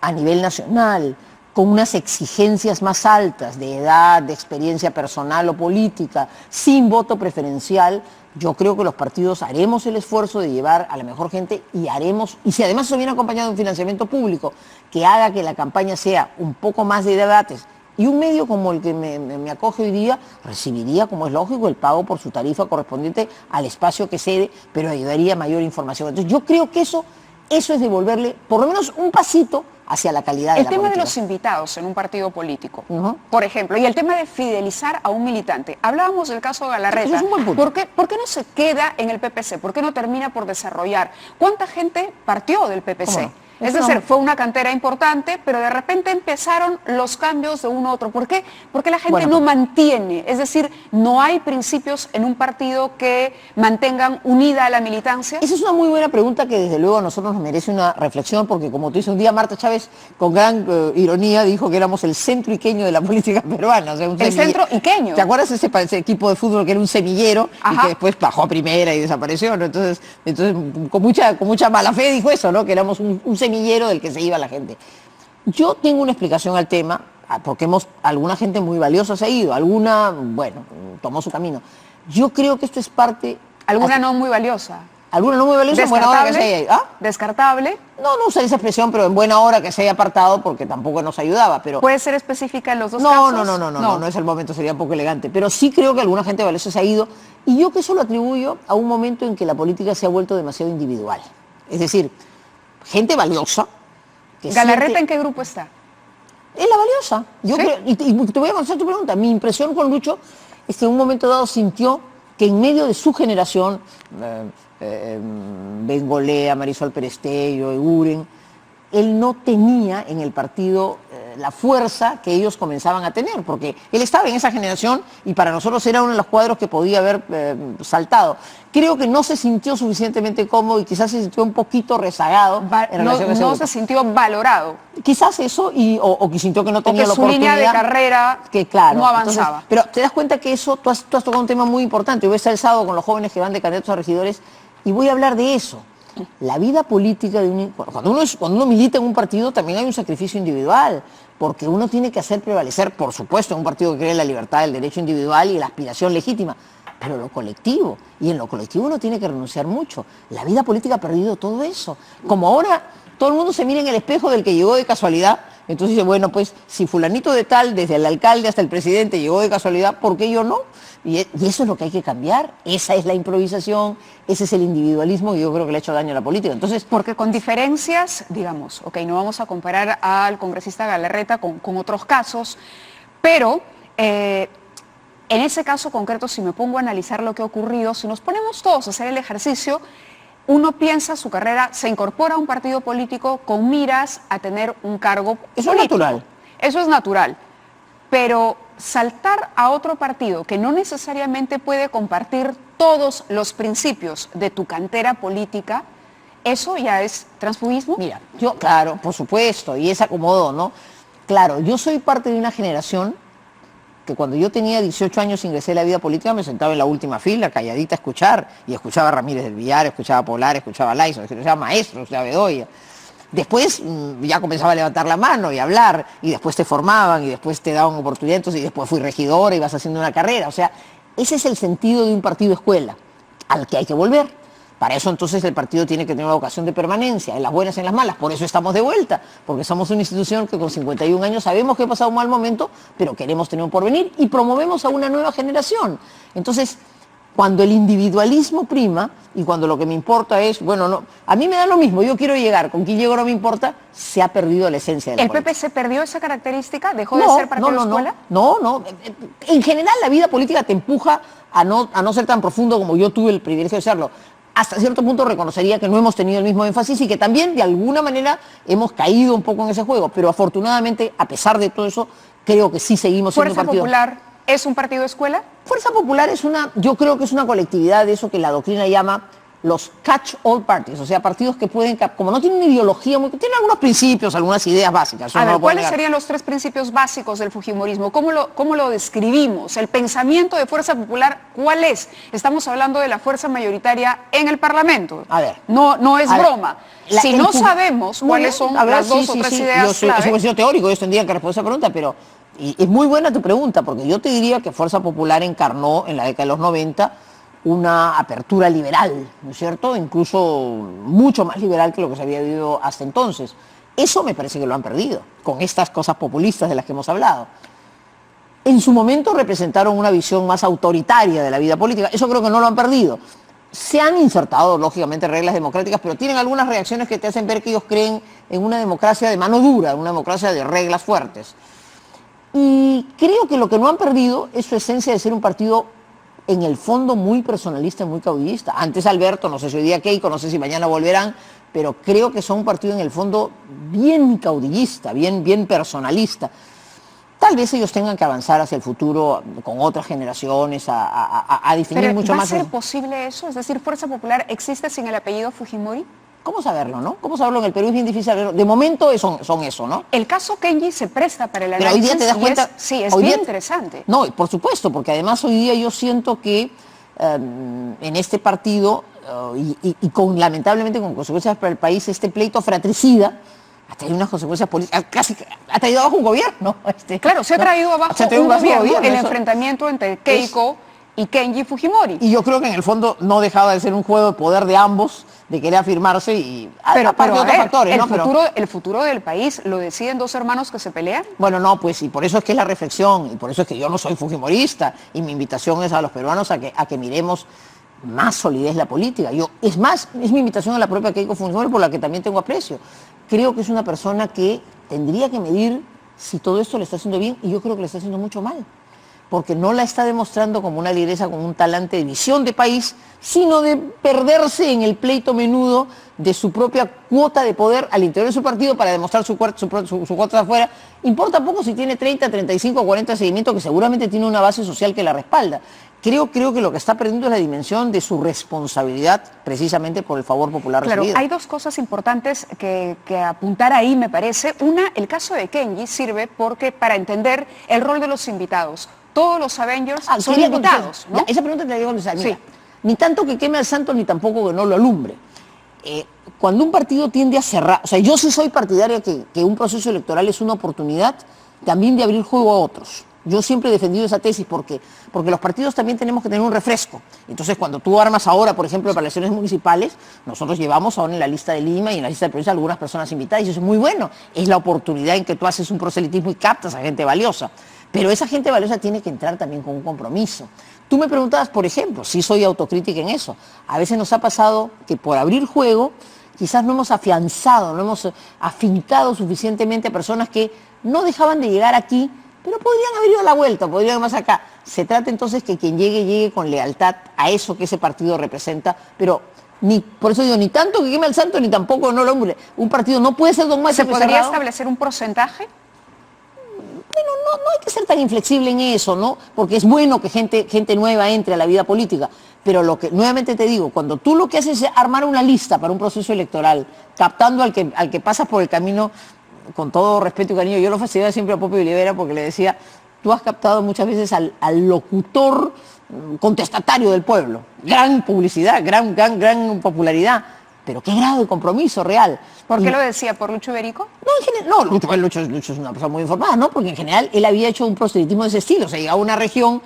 a nivel nacional, con unas exigencias más altas de edad, de experiencia personal o política, sin voto preferencial, yo creo que los partidos haremos el esfuerzo de llevar a la mejor gente y si además eso viene acompañado de un financiamiento público que haga que la campaña sea un poco más de debates, y un medio como el que me acoge hoy día recibiría, como es lógico, el pago por su tarifa correspondiente al espacio que cede, pero ayudaría a mayor información. Entonces yo creo que eso es devolverle por lo menos un pasito hacia la calidad de la política. El tema de los invitados en un partido político, por ejemplo, y el tema de fidelizar a un militante. Hablábamos del caso de Galarreta. Es un buen punto. ¿Por qué no se queda en el PPC? ¿Por qué no termina por desarrollar? ¿Cuánta gente partió del PPC? Es decir, fue una cantera importante, pero de repente empezaron los cambios de uno a otro. ¿Por qué? Porque la gente no mantiene, es decir, no hay principios en un partido que mantengan unida a la militancia. Esa es una muy buena pregunta que desde luego a nosotros nos merece una reflexión, porque como tú dices, un día Marta Chávez con gran ironía dijo que éramos el centro iqueño de la política peruana. O sea, el centro iqueño. ¿Te acuerdas ese equipo de fútbol que era un semillero y que después bajó a primera y desapareció, ¿no? Entonces con mucha mala fe dijo eso, ¿no? Que éramos un semillero del que se iba la gente. Yo tengo una explicación al tema, porque alguna gente muy valiosa se ha ido, alguna, bueno, tomó su camino. Yo creo que esto es parte... ¿Alguna no muy valiosa? ¿Alguna no muy valiosa? En buena hora que se haya ido. ¿Ah? ¿Descartable? No usaré esa expresión, pero en buena hora que se haya apartado porque tampoco nos ayudaba. Pero... ¿Puede ser específica en los dos casos? No es el momento, sería un poco elegante. Pero sí creo que alguna gente valiosa se ha ido, y yo que eso lo atribuyo a un momento en que la política se ha vuelto demasiado individual. Es decir, gente valiosa... ¿Galarreta en qué grupo está? Es la valiosa. Yo ¿Sí? creo, y te voy a contestar tu pregunta. Mi impresión con Lucho es que en un momento dado sintió que en medio de su generación, Bengolea, Marisol Perestello, Eguren, él no tenía en el partido la fuerza que ellos comenzaban a tener, porque él estaba en esa generación y para nosotros era uno de los cuadros que podía haber saltado. Creo que no se sintió suficientemente cómodo y quizás se sintió un poquito rezagado en relación a ese no grupo. se sintió valorado. Quizás eso, o que sintió que no tenía la su oportunidad. línea de carrera no avanzaba. Entonces, pero te das cuenta que eso, tú has tocado un tema muy importante. Yo voy a estar el sábado con los jóvenes que van de candidatos a regidores y voy a hablar de eso. La vida política cuando uno milita en un partido también hay un sacrificio individual, porque uno tiene que hacer prevalecer, por supuesto, en un partido que cree en la libertad, el derecho individual y la aspiración legítima, pero lo colectivo, y en lo colectivo uno tiene que renunciar mucho. La vida política ha perdido todo eso. Como ahora todo el mundo se mira en el espejo del que llegó de casualidad, entonces dice, bueno, pues si fulanito de tal, desde el alcalde hasta el presidente llegó de casualidad, ¿por qué yo no? Y eso es lo que hay que cambiar. Esa es la improvisación, ese es el individualismo que yo creo que le ha hecho daño a la política. Entonces, porque con diferencias, digamos, no vamos a comparar al congresista Galarreta con otros casos, pero en ese caso concreto, si me pongo a analizar lo que ha ocurrido, si nos ponemos todos a hacer el ejercicio, uno piensa su carrera, se incorpora a un partido político con miras a tener un cargo político. Eso es natural. Eso es natural. Pero saltar a otro partido que no necesariamente puede compartir todos los principios de tu cantera política, ¿eso ya es transfugismo? Mira, claro, por supuesto, y es acomodo, ¿no? Claro, yo soy parte de una generación que cuando yo tenía 18 años ingresé a la vida política, me sentaba en la última fila, calladita a escuchar, y escuchaba a Ramírez del Villar, escuchaba a Polar, escuchaba a Laiso, escuchaba a Maestro, escuchaba a Bedoya. Después ya comenzaba a levantar la mano y a hablar, y después te formaban, y después te daban oportunidades, y después fui regidora y vas haciendo una carrera. O sea, ese es el sentido de un partido escuela, al que hay que volver. Para eso entonces el partido tiene que tener una vocación de permanencia, en las buenas y en las malas. Por eso estamos de vuelta, porque somos una institución que con 51 años sabemos que ha pasado un mal momento, pero queremos tener un porvenir y promovemos a una nueva generación. Entonces, cuando el individualismo prima y cuando lo que me importa es, bueno, no, a mí me da lo mismo, yo quiero llegar, con quién llego no me importa, se ha perdido la esencia de la política. ¿El PP se perdió esa característica? ¿Dejó de ser partido escuela? No. En general la vida política te empuja a no ser tan profundo como yo tuve el privilegio de serlo. Hasta cierto punto reconocería que no hemos tenido el mismo énfasis y que también de alguna manera hemos caído un poco en ese juego, pero afortunadamente, a pesar de todo eso, creo que sí seguimos siendo un partido. ¿Fuerza Popular es un partido escuela? Fuerza Popular yo creo que es una colectividad de eso que la doctrina llama los catch-all parties, o sea, partidos que pueden, como no tienen una ideología, tienen algunos principios, algunas ideas básicas. A ver, ¿cuáles serían los 3 principios básicos del fujimorismo? ¿Cómo lo describimos? ¿El pensamiento de Fuerza Popular cuál es? Estamos hablando de la fuerza mayoritaria en el Parlamento. A ver. No es broma. Si no sabemos cuáles son las 2 o 3 ideas clave. Es un cuestión teórico, yo tendría que responder esa pregunta, pero es muy buena tu pregunta, porque yo te diría que Fuerza Popular encarnó en la década de los 90 una apertura liberal, ¿no es cierto? Incluso mucho más liberal que lo que se había vivido hasta entonces. Eso me parece que lo han perdido, con estas cosas populistas de las que hemos hablado. En su momento representaron una visión más autoritaria de la vida política, eso creo que no lo han perdido. Se han insertado, lógicamente, reglas democráticas, pero tienen algunas reacciones que te hacen ver que ellos creen en una democracia de mano dura, una democracia de reglas fuertes. Y creo que lo que no han perdido es su esencia de ser un partido en el fondo muy personalista y muy caudillista. Antes Alberto, no sé si hoy día Keiko, no sé si mañana volverán, pero creo que son un partido en el fondo bien caudillista, bien personalista. Tal vez ellos tengan que avanzar hacia el futuro con otras generaciones a definir Pero mucho más. ¿va a ser posible eso? Es decir, ¿Fuerza Popular existe sin el apellido Fujimori? ¿Cómo saberlo, no? ¿Cómo saberlo? En el Perú es bien difícil saberlo. De momento son eso, ¿no? El caso Kenji se presta para el Pero análisis. hoy día te das cuenta. Sí, es hoy bien día, interesante. No, por supuesto, porque además hoy día yo siento que en este partido, lamentablemente con consecuencias para el país, este pleito fratricida ha traído unas consecuencias políticas, casi ha traído abajo un gobierno. Claro, se ha traído abajo un gobierno, el eso. Enfrentamiento entre Keiko y Kenji Fujimori. Y yo creo que en el fondo no dejaba de ser un juego de poder de ambos, de querer afirmarse y pero aparte de a otros ver, factores, ¿no? el futuro del país lo deciden dos hermanos que se pelean. Bueno, no, pues y por eso es que es la reflexión, y por eso es que yo no soy fujimorista, y mi invitación es a los peruanos a que miremos más solidez la política. Es más, es mi invitación a la propia Keiko Fujimori, por la que también tengo aprecio. Creo que es una persona que tendría que medir si todo esto le está haciendo bien, y yo creo que le está haciendo mucho mal, porque no la está demostrando como una lideresa con un talante de visión de país, sino de perderse en el pleito menudo de su propia cuota de poder al interior de su partido para demostrar su cuota afuera. Importa poco si tiene 30, 35, 40 seguimientos, que seguramente tiene una base social que la respalda. Creo que lo que está perdiendo es la dimensión de su responsabilidad precisamente por el favor popular recibido. Claro, hay dos cosas importantes que apuntar ahí, me parece. Una, el caso de Kenji sirve porque para entender el rol de los invitados. Todos los Avengers son invitados, ¿no? Ya, esa pregunta te la digo contestar. Mira, Sí. ni tanto que queme al santo, ni tampoco que no lo alumbre. Cuando un partido tiende a cerrar, o sea, yo sí soy partidaria que un proceso electoral es una oportunidad también de abrir juego a otros. Yo siempre he defendido esa tesis porque los partidos también tenemos que tener un refresco. Entonces, cuando tú armas ahora, por ejemplo, para elecciones municipales, nosotros llevamos ahora en la lista de Lima y en la lista de provincia algunas personas invitadas, y eso es muy bueno. Es la oportunidad en que tú haces un proselitismo y captas a gente valiosa. Pero esa gente valiosa tiene que entrar también con un compromiso. Tú me preguntabas, por ejemplo, si soy autocrítica en eso. A veces nos ha pasado que por abrir juego, quizás no hemos afianzado, no hemos afincado suficientemente a personas que no dejaban de llegar aquí, pero podrían haber ido a la vuelta, podrían ir más acá. Se trata entonces que quien llegue con lealtad a eso que ese partido representa, pero por eso digo, ni tanto que queme al santo, ni tampoco no lo hombre. Un partido no puede ser dogmático. ¿Se podría establecer un porcentaje? Bueno, no hay que ser tan inflexible en eso, ¿no? Porque es bueno que gente nueva entre a la vida política. Pero lo que, nuevamente te digo, cuando tú lo que haces es armar una lista para un proceso electoral, captando al que pasas por el camino, con todo respeto y cariño, yo lo facilitaba siempre a Popio Olivera porque le decía, tú has captado muchas veces al locutor contestatario del pueblo. Gran publicidad, gran popularidad, pero qué grado de compromiso real. ¿Por qué lo decía? ¿Por Lucho Iberico? No, en general, Lucho es una persona muy informada, ¿no? Porque en general él había hecho un proselitismo de ese estilo. O sea, llegaba a una región,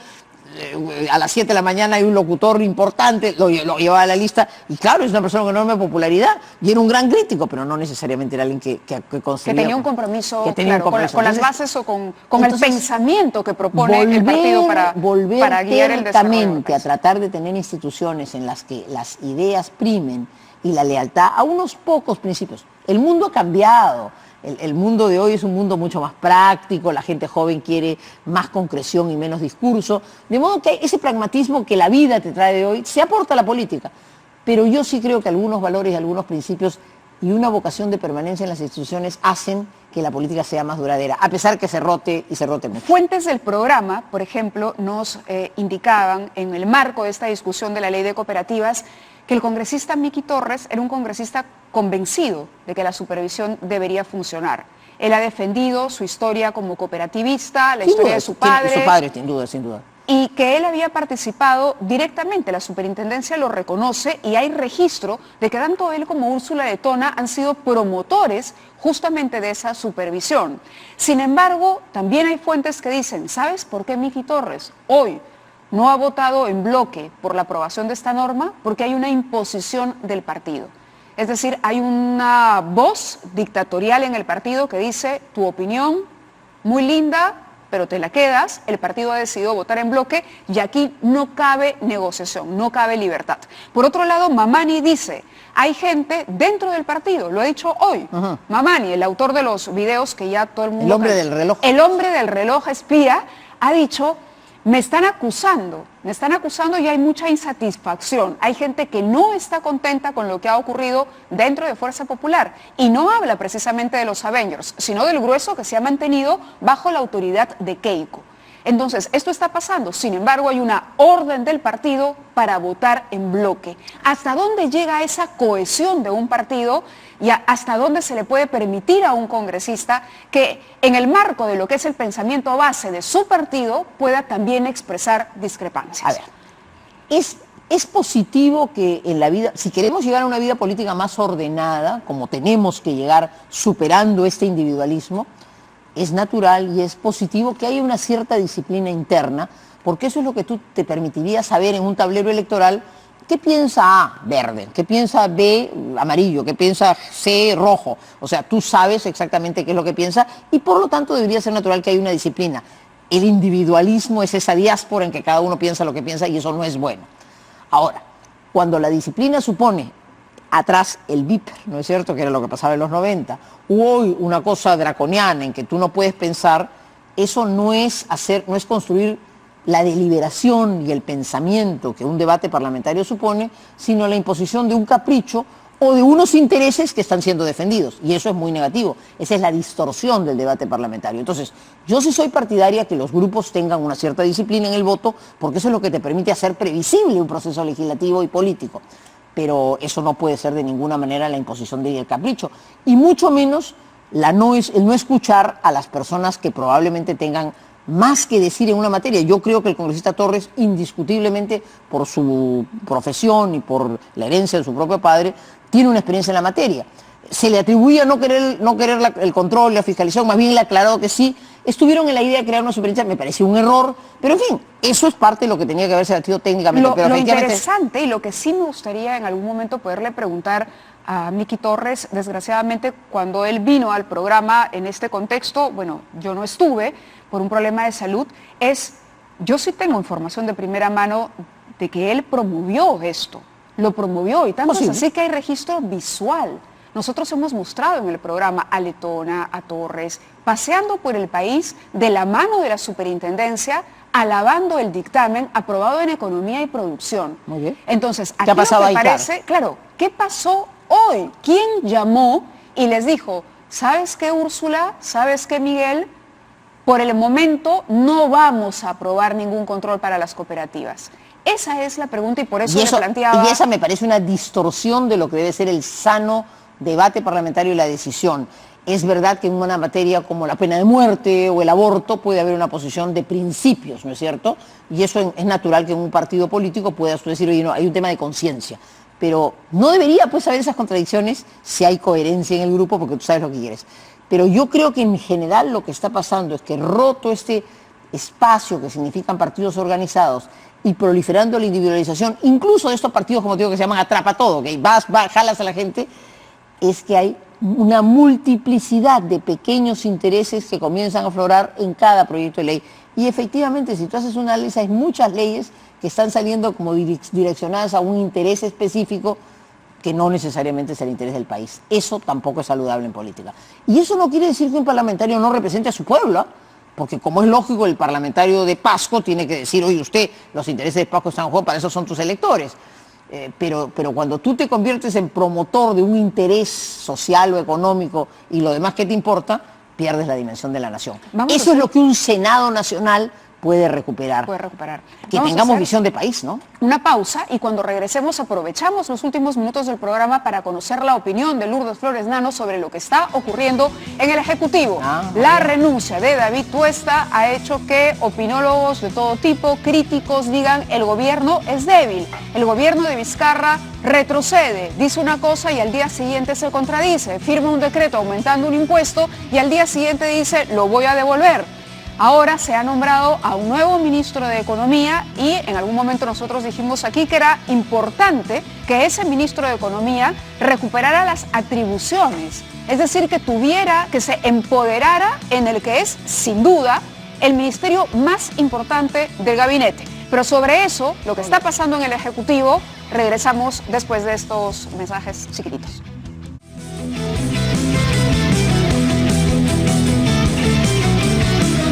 a las 7 de la mañana hay un locutor importante, lo llevaba a la lista, y claro, es una persona con enorme popularidad, y era un gran crítico, pero no necesariamente era alguien que conseguía... Que tenía un compromiso, que tenía un compromiso. Con las bases o con el pensamiento que propone el partido para guiar el desarrollo. A tratar de tener instituciones en las que las ideas primen y la lealtad a unos pocos principios. El mundo ha cambiado. El mundo de hoy es un mundo mucho más práctico, la gente joven quiere más concreción y menos discurso, de modo que ese pragmatismo que la vida te trae de hoy se aporta a la política. Pero yo sí creo que algunos valores y algunos principios y una vocación de permanencia en las instituciones hacen que la política sea más duradera, a pesar que se rote y se rote mucho. Fuentes del programa, por ejemplo, nos indicaban en el marco de esta discusión de la ley de cooperativas que el congresista Miki Torres era un congresista convencido de que la supervisión debería funcionar. Él ha defendido su historia como cooperativista, la historia de su padre. Su padre, sin duda. Y que él había participado directamente, la superintendencia lo reconoce y hay registro de que tanto él como Úrsula de Tona han sido promotores justamente de esa supervisión. Sin embargo, también hay fuentes que dicen, ¿sabes por qué Miki Torres hoy no ha votado en bloque por la aprobación de esta norma? Porque hay una imposición del partido. Es decir, hay una voz dictatorial en el partido que dice, tu opinión, muy linda, pero te la quedas, el partido ha decidido votar en bloque y aquí no cabe negociación, no cabe libertad. Por otro lado, Mamani dice, hay gente dentro del partido, lo ha dicho hoy, Mamani, el autor de los videos que ya todo el mundo... El hombre del reloj. El hombre del reloj espía, ha dicho, me están acusando y hay mucha insatisfacción. Hay gente que no está contenta con lo que ha ocurrido dentro de Fuerza Popular y no habla precisamente de los Avengers, sino del grueso que se ha mantenido bajo la autoridad de Keiko. Entonces, esto está pasando, sin embargo, hay una orden del partido para votar en bloque. ¿Hasta dónde llega esa cohesión de un partido y hasta dónde se le puede permitir a un congresista que en el marco de lo que es el pensamiento base de su partido pueda también expresar discrepancias? A ver, es positivo que en la vida, si queremos llegar a una vida política más ordenada, como tenemos que llegar superando este individualismo, es natural y es positivo que haya una cierta disciplina interna, porque eso es lo que tú te permitiría saber en un tablero electoral qué piensa A, verde, qué piensa B, amarillo, qué piensa C, rojo. O sea, tú sabes exactamente qué es lo que piensa y por lo tanto debería ser natural que haya una disciplina. El individualismo es esa diáspora en que cada uno piensa lo que piensa y eso no es bueno. Ahora, cuando la disciplina supone atrás el BIP, ¿no es cierto?, que era lo que pasaba en los 90, u hoy una cosa draconiana en que tú no puedes pensar, eso no es construir la deliberación y el pensamiento que un debate parlamentario supone, sino la imposición de un capricho o de unos intereses que están siendo defendidos, y eso es muy negativo. Esa es la distorsión del debate parlamentario. Entonces, yo sí soy partidaria que los grupos tengan una cierta disciplina en el voto, porque eso es lo que te permite hacer previsible un proceso legislativo y político. Pero eso no puede ser de ninguna manera la imposición del capricho, y mucho menos el no escuchar a las personas que probablemente tengan más que decir en una materia. Yo creo que el congresista Torres, indiscutiblemente por su profesión y por la herencia de su propio padre, tiene una experiencia en la materia. Se le atribuía no querer el control, la fiscalización, más bien le ha aclarado que sí. Estuvieron en la idea de crear una superintendencia, me pareció un error, pero en fin, eso es parte de lo que tenía que haberse debatido técnicamente. Lo interesante y lo que sí me gustaría en algún momento poderle preguntar a Miki Torres, desgraciadamente cuando él vino al programa en este contexto, bueno, yo no estuve por un problema de salud, yo sí tengo información de primera mano de que él promovió esto, lo promovió y tanto es así que hay registro visual. Nosotros hemos mostrado en el programa a Letona, a Torres, paseando por el país de la mano de la superintendencia, alabando el dictamen aprobado en Economía y Producción. Muy bien. Entonces, ¿qué ha pasado ahí? Claro, ¿qué pasó hoy? ¿Quién llamó y les dijo, ¿sabes qué, Úrsula? ¿Sabes qué, Miguel? Por el momento no vamos a aprobar ningún control para las cooperativas. Esa es la pregunta y por eso le planteaba... Y esa me parece una distorsión de lo que debe ser el sano debate parlamentario y la decisión. Es verdad que en una materia como la pena de muerte o el aborto puede haber una posición de principios, ¿no es cierto? Y eso es natural que en un partido político puedas tú decir, oye, no, hay un tema de conciencia. Pero no debería pues haber esas contradicciones si hay coherencia en el grupo, porque tú sabes lo que quieres. Pero yo creo que en general lo que está pasando es que roto este espacio que significan partidos organizados y proliferando la individualización, incluso de estos partidos, como te digo, que se llaman atrapa todo, que jalas a la gente, es que hay una multiplicidad de pequeños intereses que comienzan a aflorar en cada proyecto de ley. Y efectivamente, si tú haces un análisis, hay muchas leyes que están saliendo como direccionadas a un interés específico que no necesariamente es el interés del país. Eso tampoco es saludable en política. Y eso no quiere decir que un parlamentario no represente a su pueblo, porque como es lógico, el parlamentario de Pasco tiene que decir, oye, usted, los intereses de Pasco están en juego, para eso son tus electores. Pero cuando tú te conviertes en promotor de un interés social o económico y lo demás que te importa, pierdes la dimensión de la nación. Eso es lo que un Senado Nacional puede recuperar. Que tengamos visión de país, ¿no? Una pausa y cuando regresemos aprovechamos los últimos minutos del programa para conocer la opinión de Lourdes Flores Nano sobre lo que está ocurriendo en el Ejecutivo. La renuncia de David Tuesta ha hecho que opinólogos de todo tipo, críticos, digan el gobierno es débil. El gobierno de Vizcarra retrocede, dice una cosa y al día siguiente se contradice, firma un decreto aumentando un impuesto y al día siguiente dice lo voy a devolver. Ahora se ha nombrado a un nuevo ministro de Economía y en algún momento nosotros dijimos aquí que era importante que ese ministro de Economía recuperara las atribuciones, es decir, que se empoderara en el que es, sin duda, el ministerio más importante del gabinete. Pero sobre eso, lo que está pasando en el Ejecutivo, regresamos después de estos mensajes chiquititos.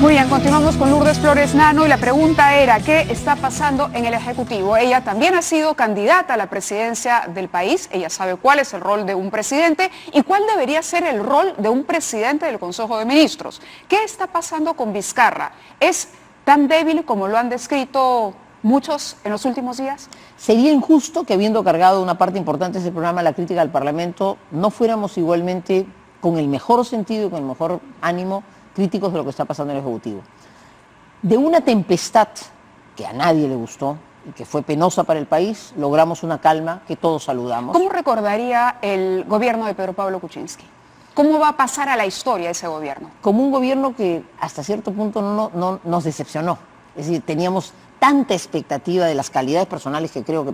Muy bien, continuamos con Lourdes Flores Nano y la pregunta era, ¿qué está pasando en el Ejecutivo? Ella también ha sido candidata a la presidencia del país, ella sabe cuál es el rol de un presidente y cuál debería ser el rol de un presidente del Consejo de Ministros. ¿Qué está pasando con Vizcarra? ¿Es tan débil como lo han descrito muchos en los últimos días? Sería injusto que, habiendo cargado una parte importante de ese programa, la crítica al Parlamento, no fuéramos igualmente, con el mejor sentido y con el mejor ánimo, críticos de lo que está pasando en el Ejecutivo. De una tempestad que a nadie le gustó y que fue penosa para el país, logramos una calma que todos saludamos. ¿Cómo recordaría el gobierno de Pedro Pablo Kuczynski? ¿Cómo va a pasar a la historia ese gobierno? Como un gobierno que hasta cierto punto no nos decepcionó. Es decir, teníamos tanta expectativa de las calidades personales que creo que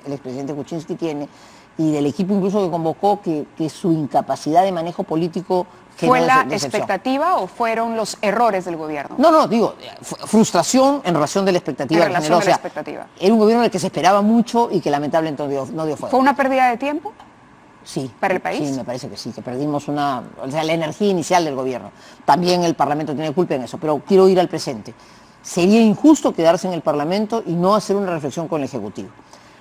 el expresidente Kuczynski tiene y del equipo incluso que convocó, que su incapacidad de manejo político generó ¿Fue la decepción. expectativa o fueron los errores del gobierno? No, digo, frustración en relación de la expectativa. En relación de la expectativa. Era un gobierno en el que se esperaba mucho y que lamentablemente no dio fuego. ¿Fue una pérdida de tiempo? Sí. ¿Para el país? Sí, me parece que sí, que perdimos la energía inicial del gobierno. También el Parlamento tiene culpa en eso, pero quiero ir al presente. Sería injusto quedarse en el Parlamento y no hacer una reflexión con el Ejecutivo.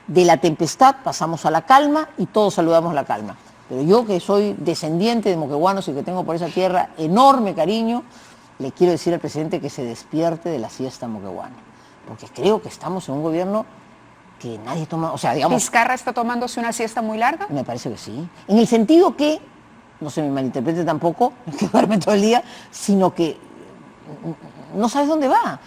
De la tempestad pasamos a la calma y todos saludamos la calma. Pero yo, que soy descendiente de moquegüanos y que tengo por esa tierra enorme cariño, le quiero decir al presidente que se despierte de la siesta moquegüana. Porque creo que estamos en un gobierno que nadie toma, o sea, digamos... ¿Vizcarra está tomándose una siesta muy larga? Me parece que sí. En el sentido que, no se me malinterprete tampoco, que duerme todo el día, sino que no sabes dónde va.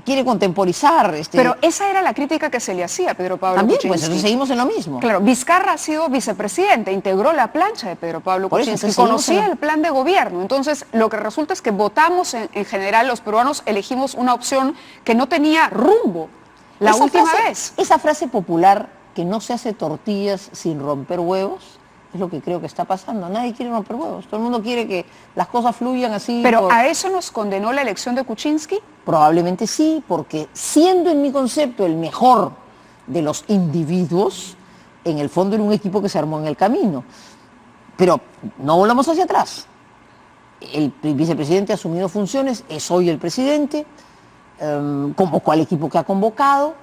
Quiere contemporizar. Pero esa era la crítica que se le hacía a Pedro Pablo También, Kuczynski. pues entonces seguimos en lo mismo. Claro, Vizcarra ha sido vicepresidente, integró la plancha de Pedro Pablo Por eso, Kuczynski, entonces, conocía el plan de gobierno. Entonces, lo que resulta es que votamos, en general, los peruanos elegimos una opción que no tenía rumbo la última vez. Esa frase popular, que no se hace tortillas sin romper huevos, es lo que creo que está pasando. Nadie quiere romper huevos. Todo el mundo quiere que las cosas fluyan así. ¿Pero a eso nos condenó la elección de Kuczynski? Probablemente sí, porque siendo en mi concepto el mejor de los individuos, en el fondo era un equipo que se armó en el camino. Pero no volvamos hacia atrás. El vicepresidente ha asumido funciones, es hoy el presidente, convocó al equipo que ha convocado,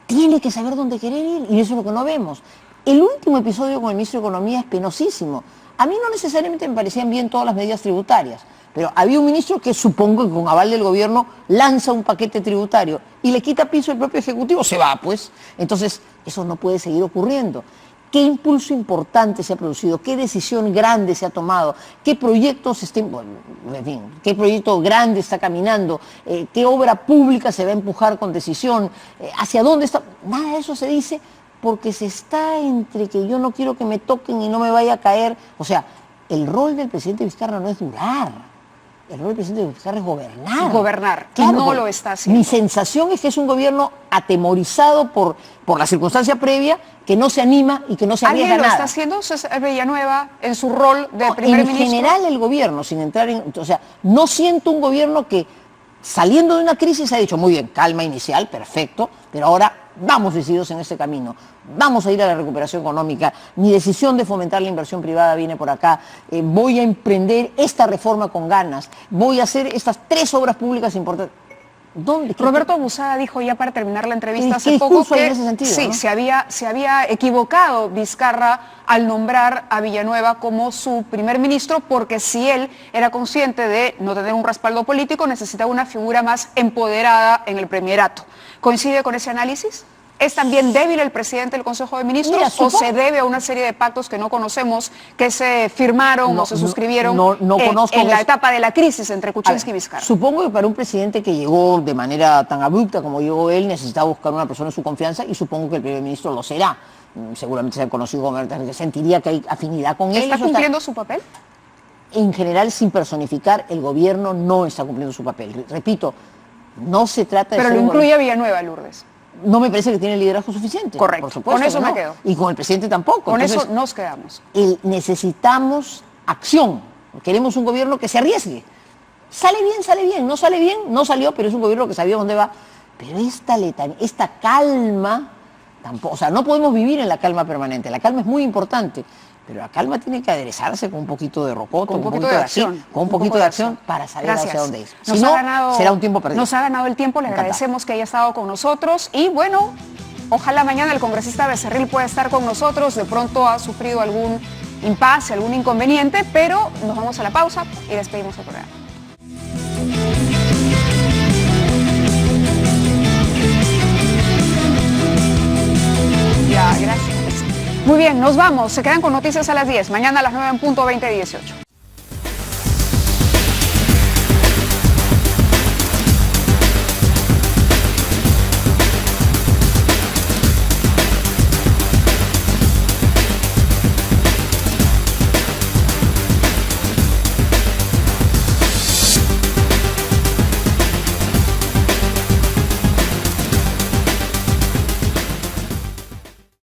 tiene que saber dónde querer ir y eso es lo que no vemos. El último episodio con el ministro de Economía es penosísimo. A mí no necesariamente me parecían bien todas las medidas tributarias, pero había un ministro que supongo que con aval del gobierno lanza un paquete tributario y le quita piso al propio Ejecutivo, se va pues. Entonces, eso no puede seguir ocurriendo. ¿Qué impulso importante se ha producido? ¿Qué decisión grande se ha tomado? ¿Qué proyectos qué proyecto grande está caminando? ¿Qué obra pública se va a empujar con decisión? ¿Hacia dónde está? Nada de eso se dice porque se está entre que yo no quiero que me toquen y no me vaya a caer. O sea, el rol del presidente Vizcarra no es durar. El rol del presidente Vizcarra es gobernar. Gobernar, claro, y no lo está haciendo. Mi sensación es que es un gobierno atemorizado por la circunstancia previa, que no se anima y que no se arriesga ¿Alguien lo nada. está haciendo? César Villanueva, en su rol de primer en ministro. general el gobierno, sin entrar en... O sea, no siento un gobierno que saliendo de una crisis ha dicho, muy bien, calma inicial, perfecto, pero ahora vamos decididos en ese camino. Vamos a ir a la recuperación económica. Mi decisión de fomentar la inversión privada viene por acá. Voy a emprender esta reforma con ganas. Voy a hacer estas 3 obras públicas importantes. ¿Dónde? Roberto Abusada dijo ya para terminar la entrevista ¿Qué hace poco discurso hay que en ese sentido, sí, no? se había equivocado Vizcarra al nombrar a Villanueva como su primer ministro, porque si él era consciente de no tener un respaldo político, necesitaba una figura más empoderada en el premierato. ¿Coincide con ese análisis? ¿Es también débil el presidente del Consejo de Ministros? Mira, ¿O se debe a una serie de pactos que no conocemos, que se firmaron o se suscribieron en la etapa de la crisis entre Kuczynski y Vizcarra? Supongo que para un presidente que llegó de manera tan abrupta como llegó él, necesitaba buscar una persona de su confianza y supongo que el primer ministro lo será. Seguramente se ha conocido como que sentiría que hay afinidad con él. ¿Está cumpliendo su papel? En general, sin personificar, el gobierno no está cumpliendo su papel. Repito, no se trata de... Pero ser lo un incluye a Villanueva, Lourdes. No me parece que tiene el liderazgo suficiente. Correcto. Por supuesto, Con eso no. me quedo. Y con el presidente tampoco. Con Entonces, eso nos quedamos. necesitamos acción. Queremos un gobierno que se arriesgue. Sale bien, no sale bien, no salió, pero es un gobierno que sabía dónde va. Pero esta calma, tampoco, o sea, no podemos vivir en la calma permanente. La calma es muy importante, Pero la calma tiene que aderezarse con un poquito de rocoto, con un poquito de acción. con un poquito de acción para saber hacia dónde ir. Si Nos no, ha ganado, será un tiempo perdido. Nos ha ganado el tiempo, le agradecemos que haya estado con nosotros y bueno, ojalá mañana el congresista Becerril pueda estar con nosotros. De pronto ha sufrido algún impasse, algún inconveniente, pero nos vamos a la pausa y despedimos el programa. Ya, gracias. Muy bien, nos vamos. Se quedan con Noticias a las 10. Mañana a las 9 en punto 20:18.